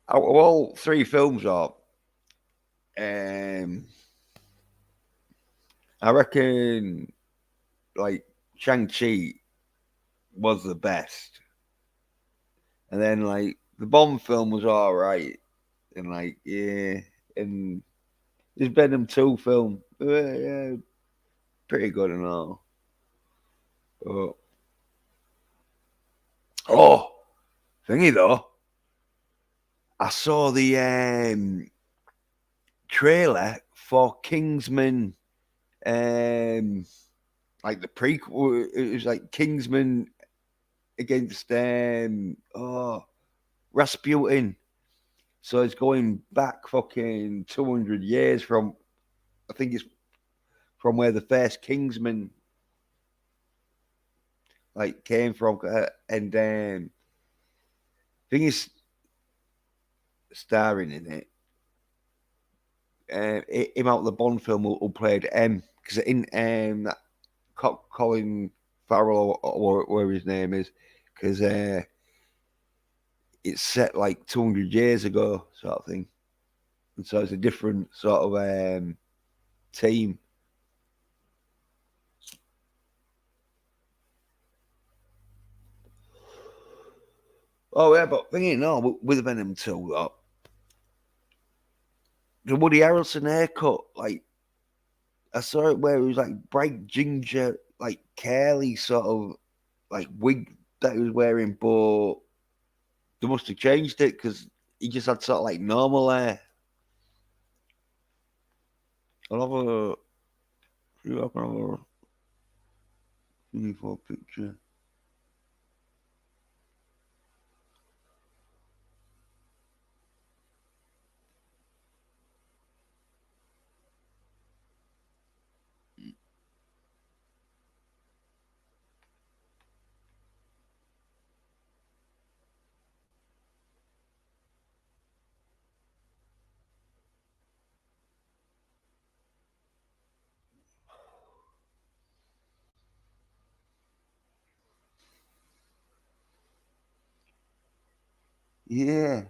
out of all 3 films up, um, I reckon like Shang Chi was the best, and then like the Bond film was all right, and like yeah, and this Venom 2 film, yeah, pretty good and all. But, oh, thingy though, I saw the trailer for Kingsman, um, like the prequel. It was like Kingsman against Rasputin. So it's going back fucking 200 years from, I think it's from where the first Kingsman like came from, and thing is starring in it. Him out of the Bond film who played M, because in that Colin Farrell or whatever his name is, because it's set like 200 years ago, sort of thing, and so it's a different sort of team. Oh yeah, but thinking no, with Venom 2, the Woody Harrelson haircut, like I saw it where it was like bright ginger, like curly sort of like wig that he was wearing, but they must have changed it because he just had sort of like normal hair. I'll have a see if I can have a uniform picture. Yeah,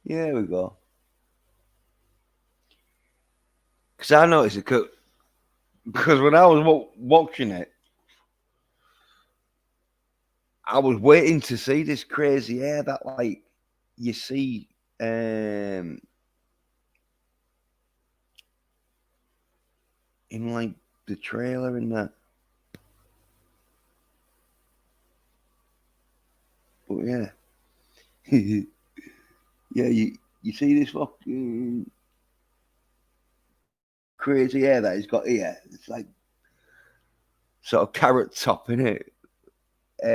yeah, there we go. Because I noticed it because when I was watching it, I was waiting to see this crazy hair that like you see. um, in like the trailer and that. But yeah, yeah, you see this fucking crazy hair that he's got here. It's like sort of carrot top in it.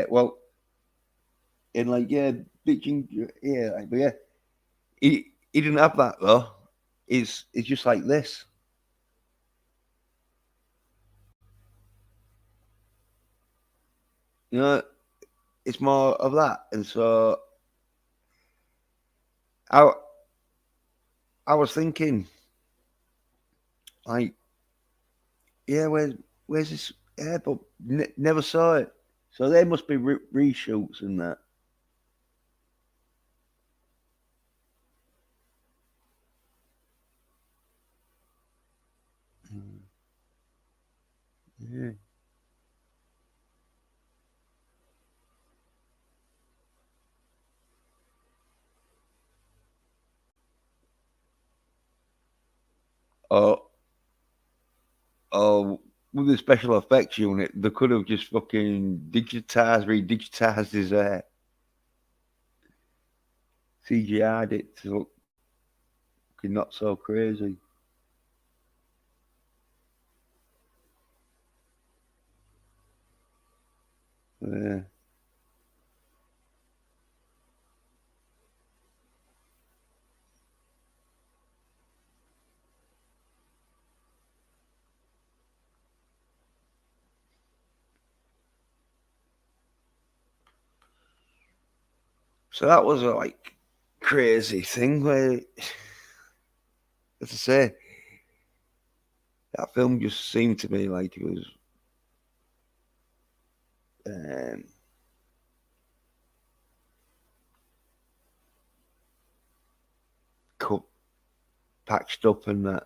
Well, in like yeah, big ginger, yeah, like, but yeah, he didn't have that though. It's just like this. You know, it's more of that. And so I I was thinking like, yeah, where's this? Yeah, but never saw it. So there must be reshoots and that. Mm, yeah. Or or with the special effects unit, they could have just fucking redigitized his CGI'd it to look not so crazy. Yeah. So that was a like crazy thing where, as I say, that film just seemed to me like it was um, cut, patched up, and that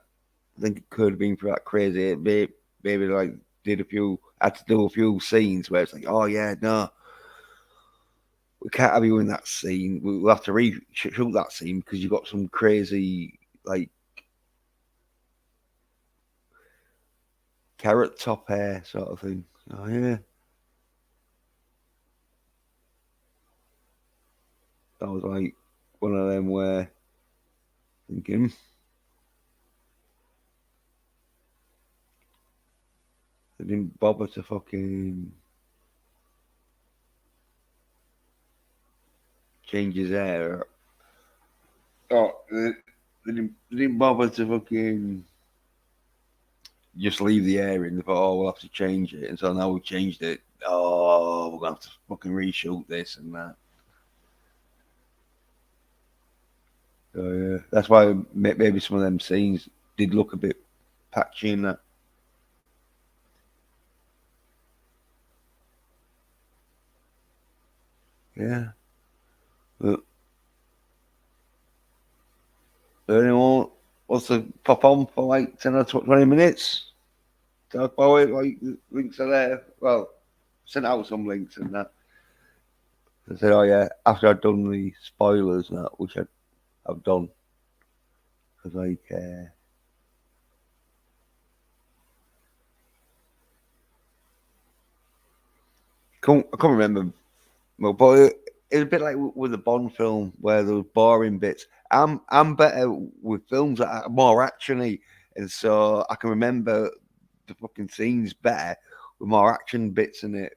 I think it could have been for that crazy. Maybe like had to do a few scenes where it's like, oh yeah, no, we can't have you in that scene. We'll have to reshoot that scene because you've got some crazy like carrot top hair sort of thing. Oh yeah, that was like one of them where thinking they didn't bother to fucking change his hair. Oh, they didn't bother to fucking just leave the air in. They thought, oh, we'll have to change it. And so now we've changed it. Oh, we're going to have to fucking reshoot this and that. So, yeah. That's why maybe some of them scenes did look a bit patchy and that. Yeah. But anyone wants to pop on for like 10 or 20 minutes? Talk about it. Like, links are there. Well, sent out some links and that. I said, oh, yeah, after I'd done the spoilers and that, which I've done. Because, like, I can't remember. Well, but it's a bit like with the Bond film where there was boring bits. I'm better with films that are more actiony, and so I can remember the fucking scenes better with more action bits in it.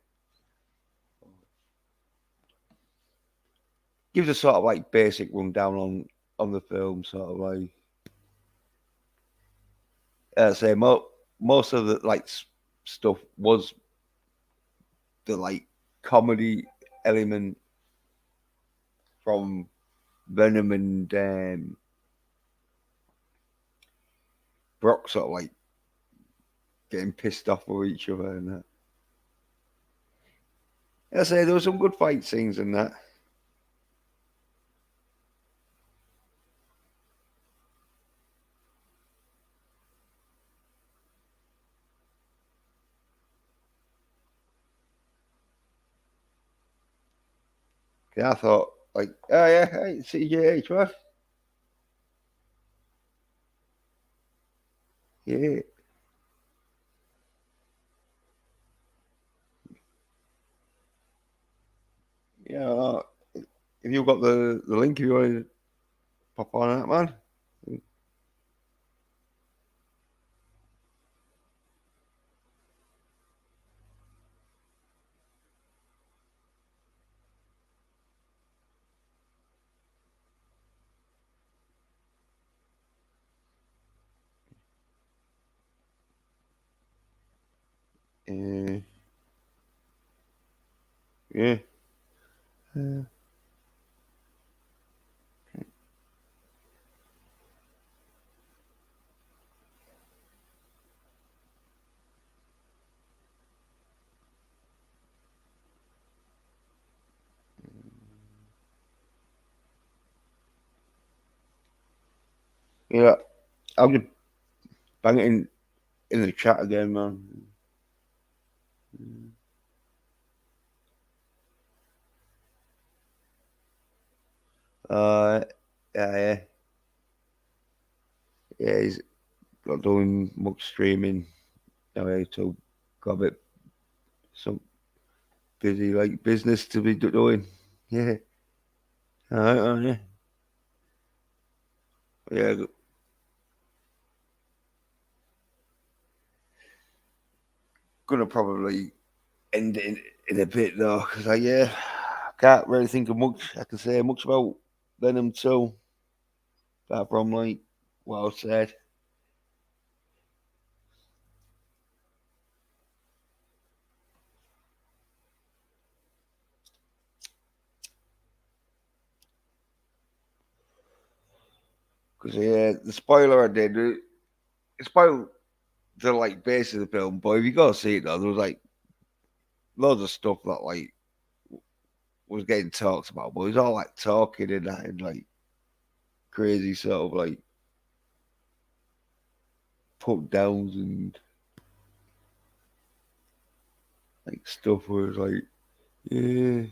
Gives a sort of like basic rundown on the film, sort of like say most of the like stuff was the like comedy element from Venom and Brock, sort of like getting pissed off with each other and that. I say there were some good fight scenes in that. Yeah, I thought like, oh yeah, hey, CGH, what? Yeah. Yeah. If you've got the link, if you want to pop on that, man. Uh, yeah. Uh, yeah. I'll just bang it in the chat again, man. Uh, yeah, yeah, yeah. He's not doing much streaming. Anyway, so got a bit some busy like business to be doing. Yeah. Yeah. Yeah. Gonna probably end it in a bit though, because yeah, I can't really think of much I can say much about Venom 2, apart from like what I said. Because yeah, the spoiler I did, it spoiled the like base of the film, but if you go see it though, there was like loads of stuff that like was getting talked about, but it was all like talking and that and like crazy sort of like put downs and like stuff where it's like, yeah,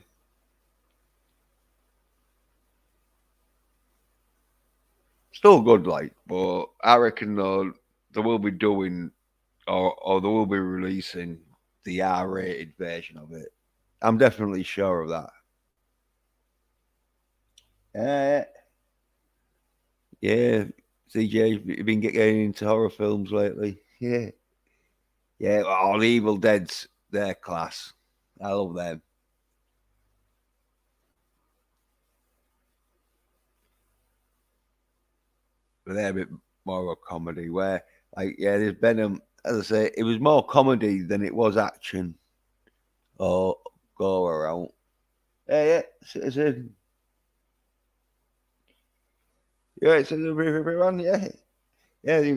still good, like, but I reckon though they will be doing or they will be releasing the R-rated version of it. I'm definitely sure of that. Uh, yeah, CJ, you've been getting into horror films lately. Yeah, yeah. Oh, the Evil Dead's their class. I love them, but they're a bit more of a comedy. Where, like, yeah, there's Venom. As I say, it was more comedy than it was action or go around. Yeah, yeah. It's a run. Yeah, yeah.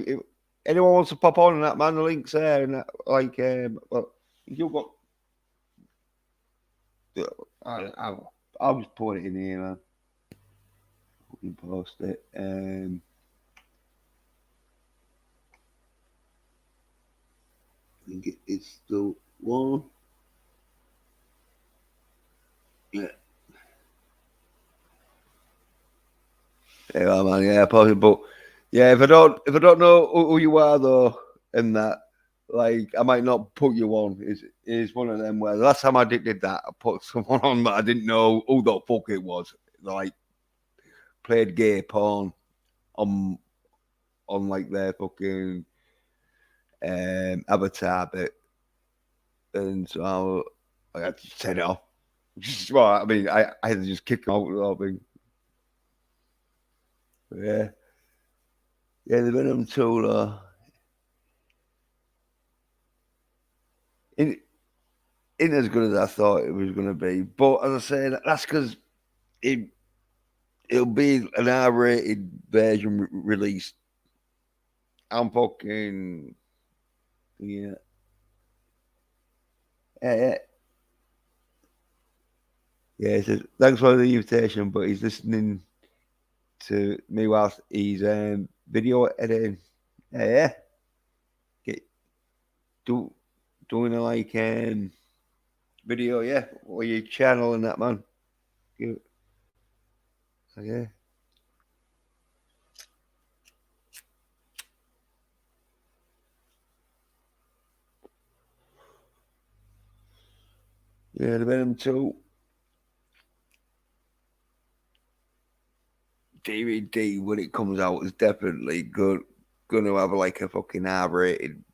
Anyone wants to pop on that, man? The link's there, and that, like, well, if you've got, I'll just put it in here, man. We can post it. I think it's the one. Yeah, yeah, man. Yeah, post it. But yeah, if I don't know who you are though, and that, like, I might not put you on. Is one of them where the last time I did that, I put someone on that I didn't know who the fuck it was. Like, played gay porn on like their fucking avatar bit, and so I had to set it off. Well, I mean, I had to just kick him out with the whole thing. But yeah, yeah, the Venom tool in in as good as I thought it was going to be. But as I say, that's because it it'll be an R-rated version released. I'm fucking yeah, yeah, yeah. Yeah, he says, thanks for the invitation, but he's listening to me whilst he's video editing. Yeah, yeah. Get, do doing a like video, yeah, or your channel and that, man. Give, yeah, Yeah, the Venom 2 DVD when it comes out is definitely gonna have like a fucking R-rated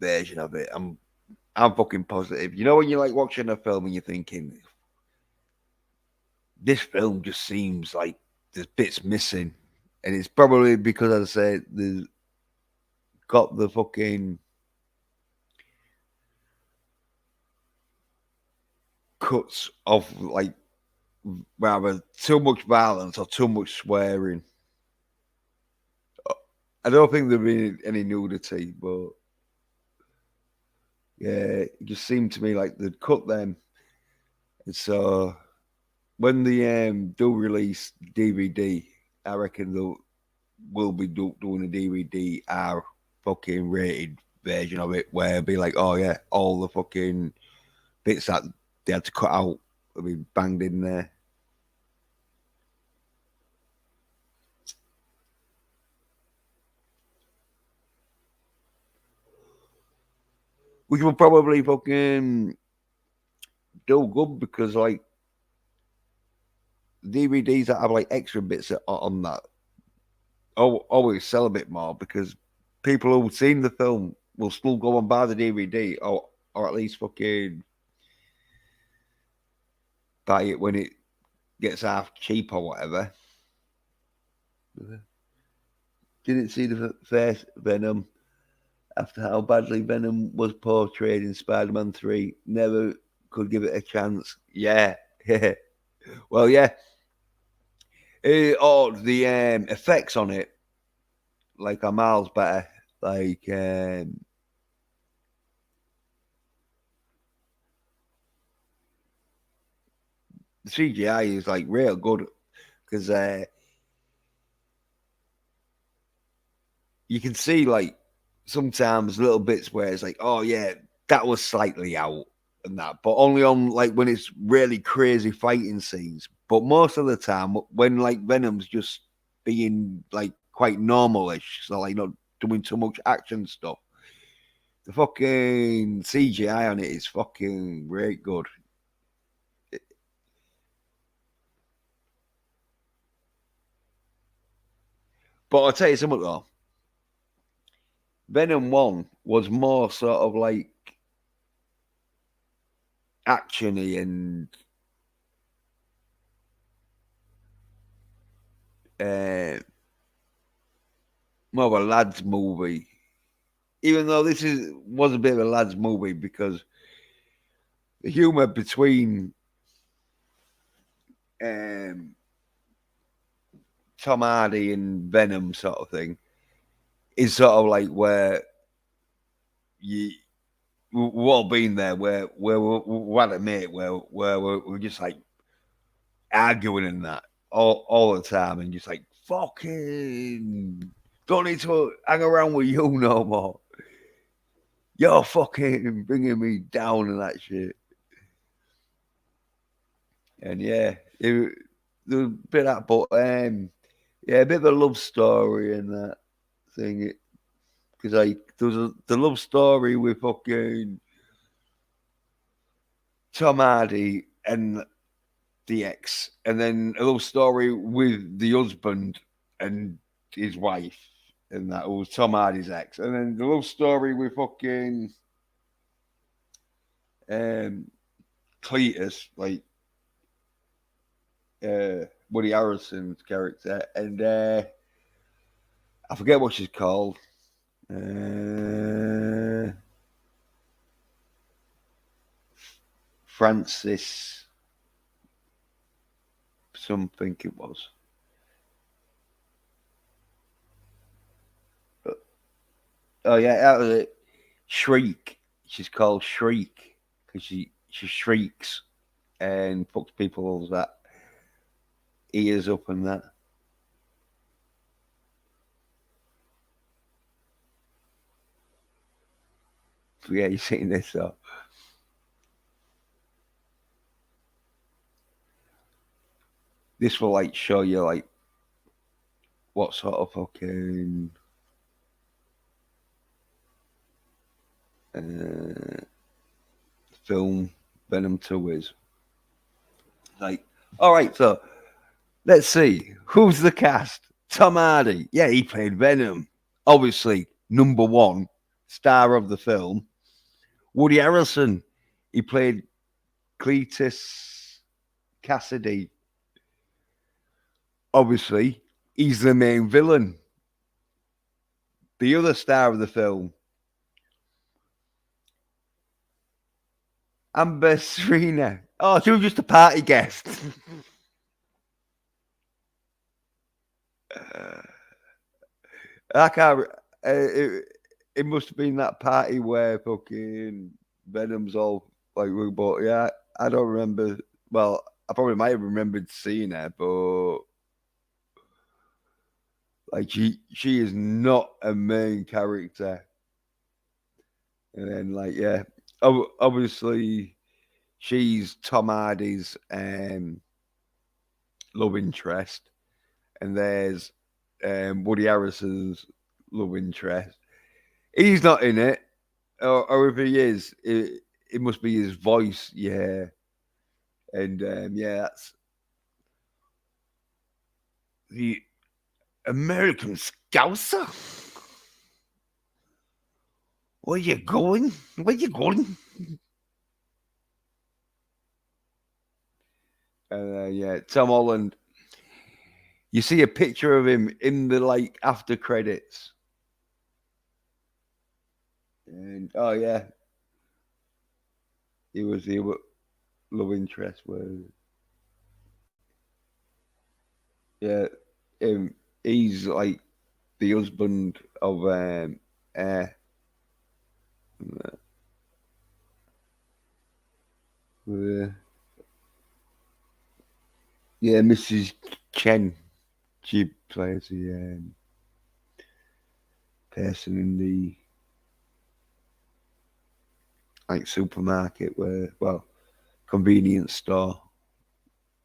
version of it. I'm fucking positive. You know when you're like watching a film and you're thinking, this film just seems like there's bits missing. And it's probably because, as I said, there's got the fucking cuts of like rather too much violence or too much swearing. I don't think there'd be any nudity, but yeah, it just seemed to me like they'd cut them. And so when they do release DVD, I reckon they'll will be doing a DVD R fucking rated version of it where it'll be like, oh yeah, all the fucking bits that they had to cut out will be banged in there. Which will probably fucking do good because like DVDs that have like extra bits on that always sell a bit more because people who've seen the film will still go and buy the DVD or at least fucking buy it when it gets half cheap or whatever. Didn't see the first Venom after how badly Venom was portrayed in Spider-Man 3. Never could give it a chance. Yeah, yeah. Well, yeah. The effects on it like are miles better. Like the CGI is like real good because you can see like sometimes little bits where it's like, oh yeah, that was slightly out and that, but only on like when it's really crazy fighting scenes. But most of the time, when like Venom's just being like quite normalish, so like not doing too much action stuff, the fucking CGI on it is fucking great good. But I'll tell you something though, Venom One was more sort of like actiony and uh, more of a lads movie. Even though this is was a bit of a lads movie because the humour between um, Tom Hardy and Venom sort of thing is sort of like where you we've all been there where we're at a mate where we're just like arguing and that all the time and just like fucking don't need to hang around with you no more. You're fucking bringing me down and that shit. And yeah, there was a bit of that, but yeah, a bit of a love story and that thing. Because like there was the love story with fucking Tom Hardy and the ex, and then a love story with the husband and his wife, and that was Tom Hardy's ex, and then the love story with fucking um, Cletus, like Woody Harrelson's character, and I forget what she's called. Uh, Francis something it was. Oh yeah, that was it. Shriek. She's called Shriek because she shrieks and fucks people's that ears up and that. So yeah, you've seen this. So this will like show you like what sort of fucking uh, film Venom 2 is. Like, all right, so let's see. Who's the cast? Tom Hardy. Yeah, he played Venom. Obviously, number one star of the film. Woody Harrelson. He played Cletus Cassidy. Obviously, he's the main villain. The other star of the film, Amber Serena. Oh, she was just a party guest. I can't. It must have been that party where fucking Venom's all like, but yeah, I don't remember. Well, I probably might have remembered seeing her, but like she is not a main character. And then like yeah, obviously she's Tom Hardy's love interest, and there's Woody Harrison's love interest. He's not in it, or if he is, it must be his voice. Yeah, and yeah, that's the American Scouser. Where you going? Where you going? Yeah, Tom Holland. You see a picture of him in the like after credits, and oh yeah, he was the love interest. Where yeah, um, he's like the husband of uh, uh, yeah, Mrs. Chen. She plays the person in the like supermarket where, well, convenience store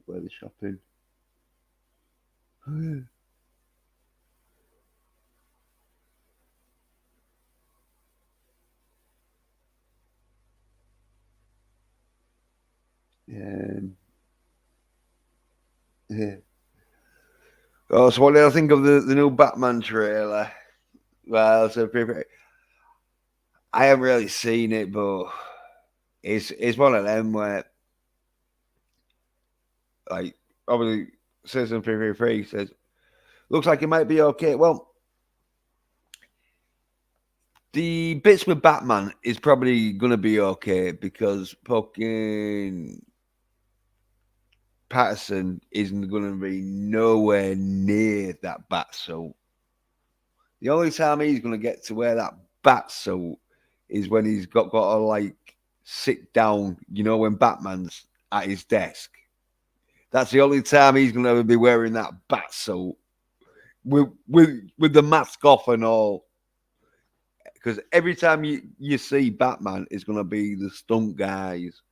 where they're shopping. Yeah. Yeah. Oh, so what did I think of the new Batman trailer? Well, so I haven't really seen it, but it's one of them where like obviously Citizen 333 says looks like it might be okay. Well, the bits with Batman is probably gonna be okay because fucking Patterson isn't gonna be nowhere near that bat suit. The only time he's gonna get to wear that bat suit is when he's got to like sit down, you know, when Batman's at his desk. That's the only time he's gonna ever be wearing that bat suit with the mask off and all. Because every time you see Batman, it's gonna be the stunt guys.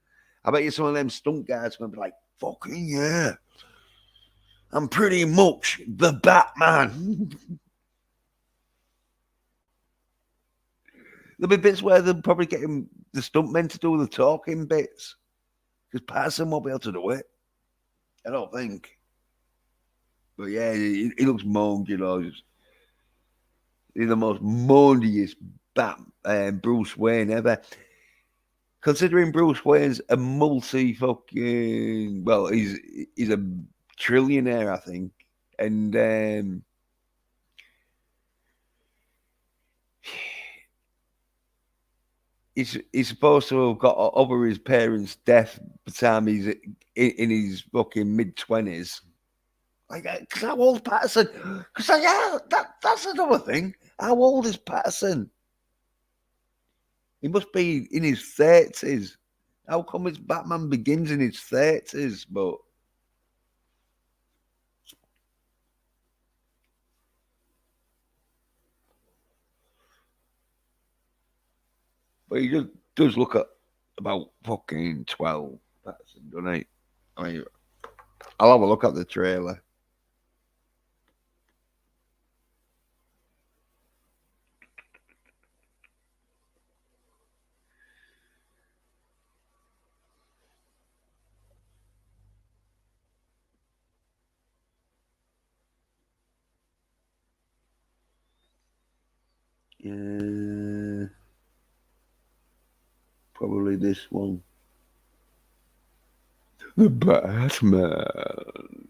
I bet you some of them stunt guys are gonna be like, "Fucking yeah, I'm pretty much the Batman." There'll be bits where they'll probably get him, the stuntmen to do the talking bits because Patterson won't be able to do it. I don't think. But yeah, he looks moaned, you know. He's the most moandiest Bruce Wayne ever. Considering Bruce Wayne's a multi fucking well, he's a trillionaire, I think, and he's supposed to have got over his parents' death by the time he's in his fucking mid-20s. Like, because how old Patterson? Because yeah, that's another thing. How old is Patterson? He must be in his 30s. How come his Batman begins in his 30s? But he just does look at about fucking 12, Patterson, doesn't he? I mean, I'll have a look at the trailer. Yeah, probably this one. The Batman.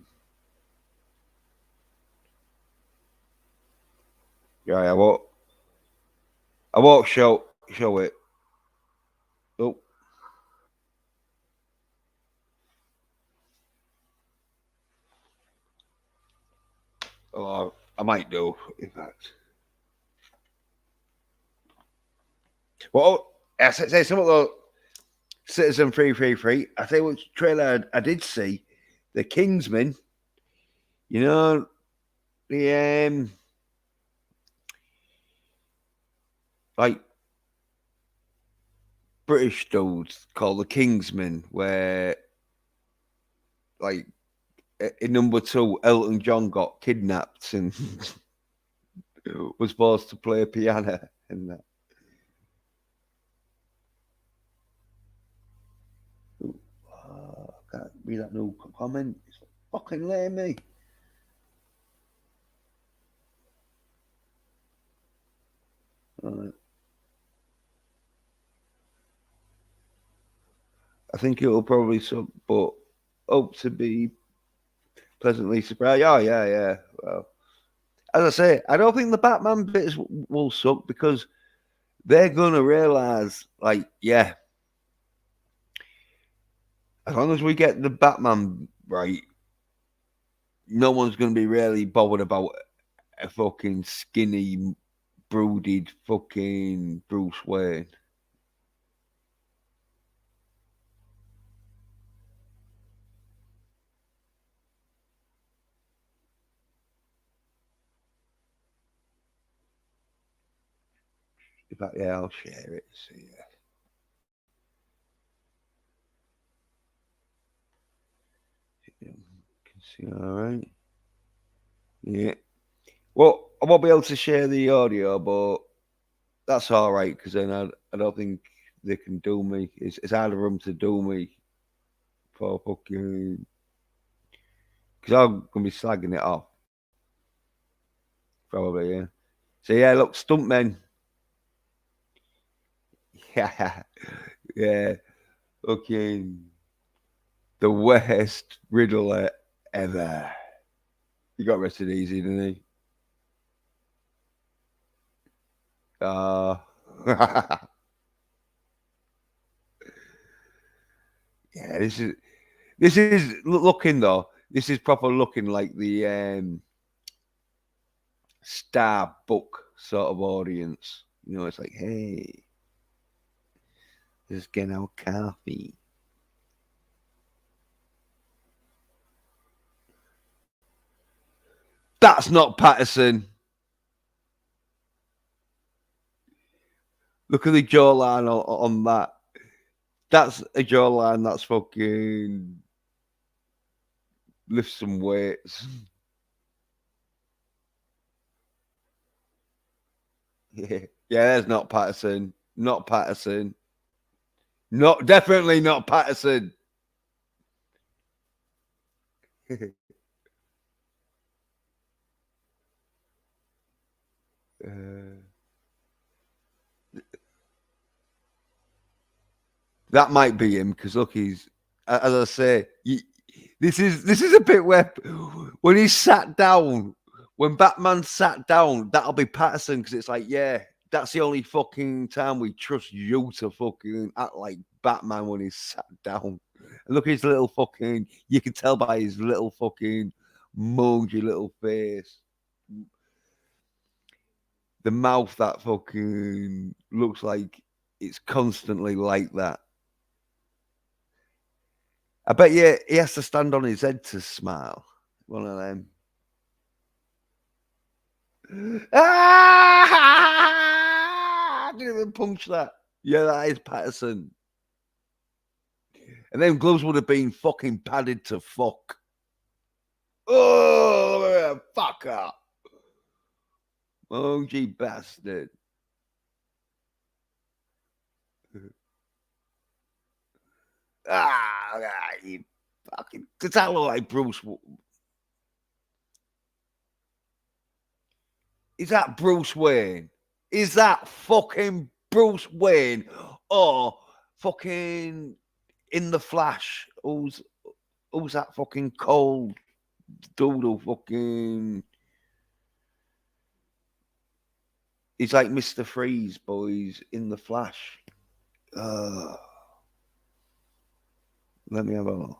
Yeah, I won't show it. Oh, oh, I might do, in fact. Well, I say something though. Citizen 333. I tell you which trailer I did see. The Kingsman. You know, the like British dudes called the Kingsman, where like in number two, Elton John got kidnapped and was forced to play piano and that. Can't read that no comment. It's fucking lame, me. Uh, I think it'll probably suck, but hope to be pleasantly surprised. Oh yeah, yeah. Well, as I say, I don't think the Batman bits will suck because they're gonna realize, like, yeah, as long as we get the Batman right, no one's gonna be really bothered about a fucking skinny, brooded fucking Bruce Wayne. In fact, yeah, I'll share it. So, yeah, you can see all right. Yeah. Well, I won't be able to share the audio, but that's all right because then I don't think they can do me. It's harder for them to do me for fucking because I'm gonna be slagging it off probably. Yeah. So yeah, look, stuntmen. Yeah, yeah. Fucking the worst Riddler ever. He got arrested easy, didn't he? Yeah. This is looking though. This is proper looking like the star book sort of audience. You know, it's like, hey, just getting our coffee. That's not Patterson. Look at the jawline on that. That's a jawline that's fucking lift some weights. Yeah, yeah, that's not Patterson. Not Patterson. Not definitely not Patterson. uh, that might be him because look, he's as I say, this is a bit where when he sat down, when Batman sat down, that'll be Patterson because it's like, yeah, that's the only fucking time we trust you to fucking act like Batman when he's sat down. And look at his little fucking, you can tell by his little fucking moody little face. The mouth that fucking looks like it's constantly like that. I bet you he has to stand on his head to smile. One of them. Ah! I didn't even punch that. Yeah, that is Patterson. And then gloves would have been fucking padded to fuck. Oh, fuck up. OG bastard. You fucking. Does that look like Bruce? Is that Bruce Wayne? Is that fucking Bruce Wayne or fucking in the Flash? Who's that fucking cold doodle fucking? He's like Mr. Freeze, but he's in the Flash. Uh, Let me have a look.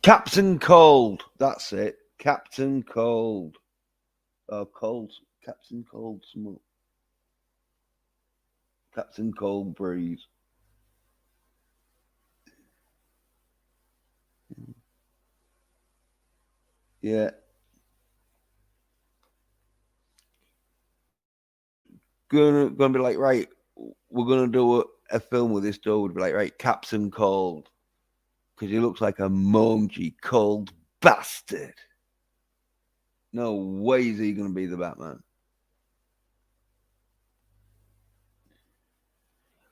Captain Cold. That's it. Captain Cold. Oh, Cold. Captain Cold. Captain Cold Breeze. Yeah. Gonna be like, right, we're gonna do a film with this dude. Be like, right, Captain Cold. Because he looks like a mangy, cold bastard. No way is he gonna be the Batman.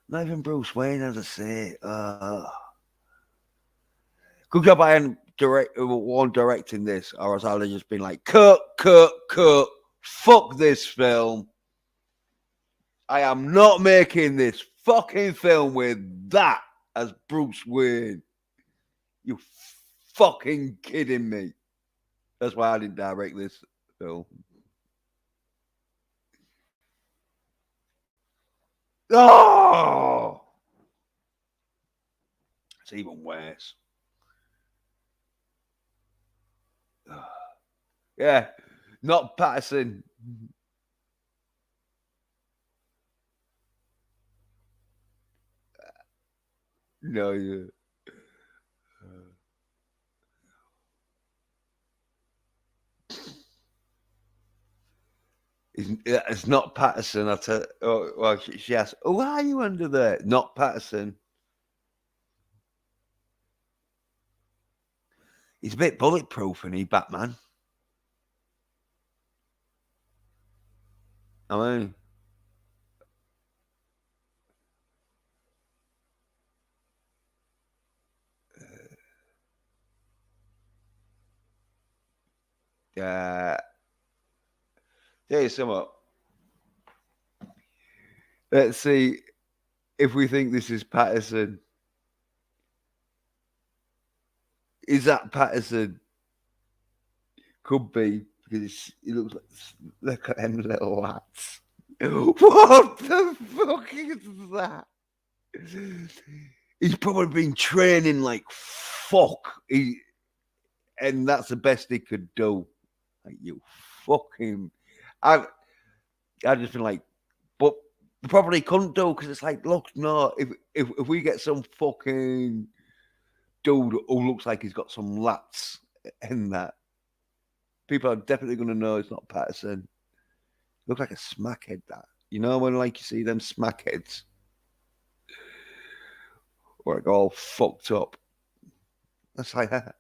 Not even Bruce Wayne, as I say. Good job I hadn't one directing this, or else I'd have just been like, cut, cut, cut. Fuck this film. I am not making this fucking film with that as Bruce Wayne. You fucking kidding me? That's why I didn't direct this film. Oh, it's even worse. Yeah, not Patterson. No, yeah. It's not Patterson. I tell. Oh, well, she asked, "Oh, why are you under there?" Not Patterson. He's a bit bulletproof, and he Batman. I mean, uh, tell you something. Let's see if we think this is Patterson. Is that Patterson? Could be because he looks like look at them little lads. What the fuck is that? He's probably been training like fuck. And that's the best he could do. Like you fucking, I I just been like, but probably couldn't do because it's like, look, no, if we get some fucking dude who looks like he's got some lats in that, people are definitely going to know it's not Patterson. Look like a smackhead. That you know when like you see them smackheads, or like all fucked up. That's like that.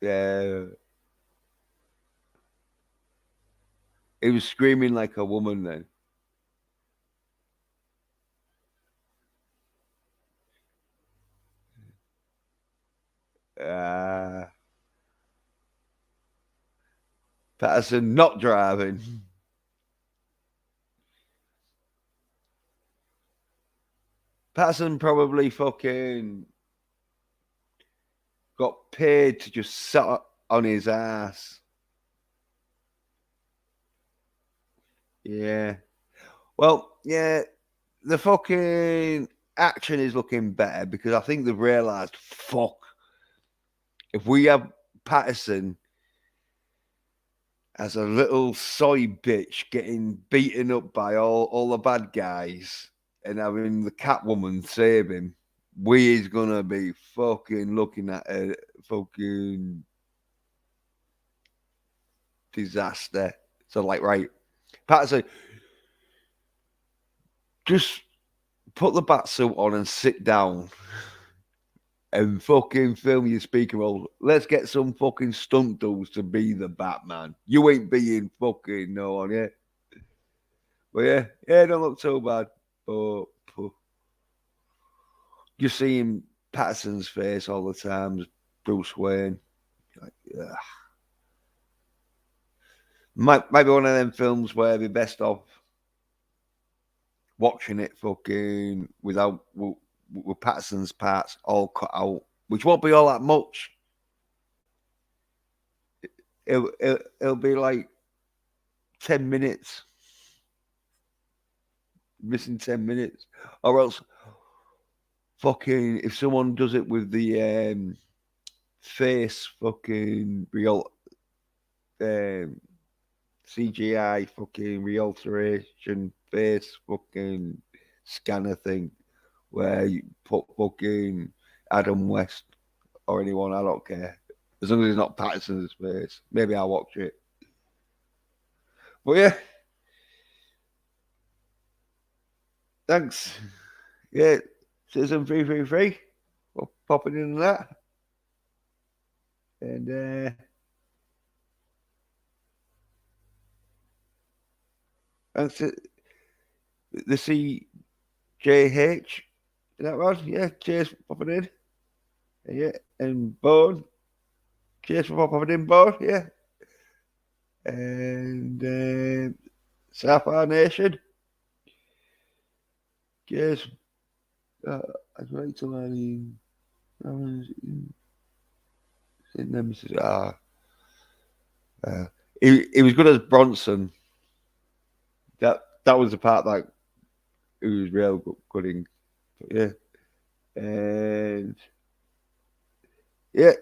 Yeah, he was screaming like a woman then. Uh, Patterson not driving. Patterson probably fucking got paid to just sit on his ass. Yeah. Well, yeah, the fucking action is looking better because I think they've realised, fuck, if we have Patterson as a little soy bitch getting beaten up by all the bad guys and having the Catwoman save him, we is gonna be fucking looking at a fucking disaster. So like, right, Patterson, just put the bat suit on and sit down and fucking film your speaker roll. Let's get some fucking stunt doubles to be the Batman. You ain't being fucking no one, yeah. But yeah, don't look so bad. But you see him Patterson's face all the time, as Bruce Wayne. Like, ugh. Might be one of them films where it'd be best off watching it fucking with Patterson's parts all cut out, which won't be all that much. It'll be like 10 minutes, missing 10 minutes, or else fucking if someone does it with the face fucking real CGI fucking realteration face fucking scanner thing where you put fucking Adam West or anyone, I don't care. As long as it's not Patterson's face. Maybe I'll watch it. But yeah. Thanks. Yeah. Citizen 333 for popping in that. And thanks to the CJH. Is that right? Yeah, cheers for popping in. Yeah, and Bone. Cheers for popping in, Bone. Yeah. And Sapphire Nation. Cheers. I'd like to learn Nemesis. He was good as Bronson. That was the part that he was real good in. But yeah. And yeah.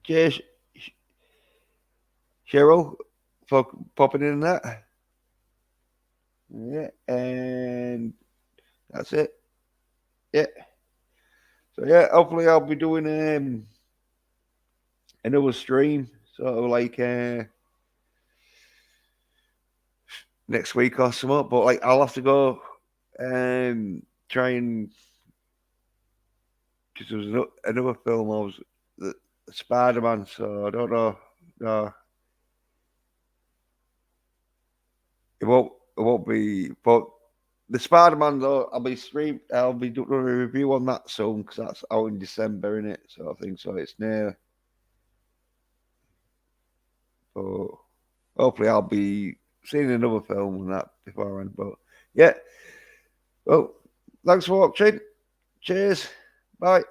Cheers, Cheryl, for popping in that. Yeah, and that's it. Yeah. So yeah, hopefully I'll be doing another stream, sort of like next week or something. But like I'll have to go try and because there was another film I was the Spider-Man, so I don't know. No, it won't be. But the Spider-Man though, I'll be doing a review on that soon because that's out in December, in it. So I think so. It's near. But hopefully I'll be seeing another film on that beforehand. But yeah. Well, thanks for watching. Cheers. Bye.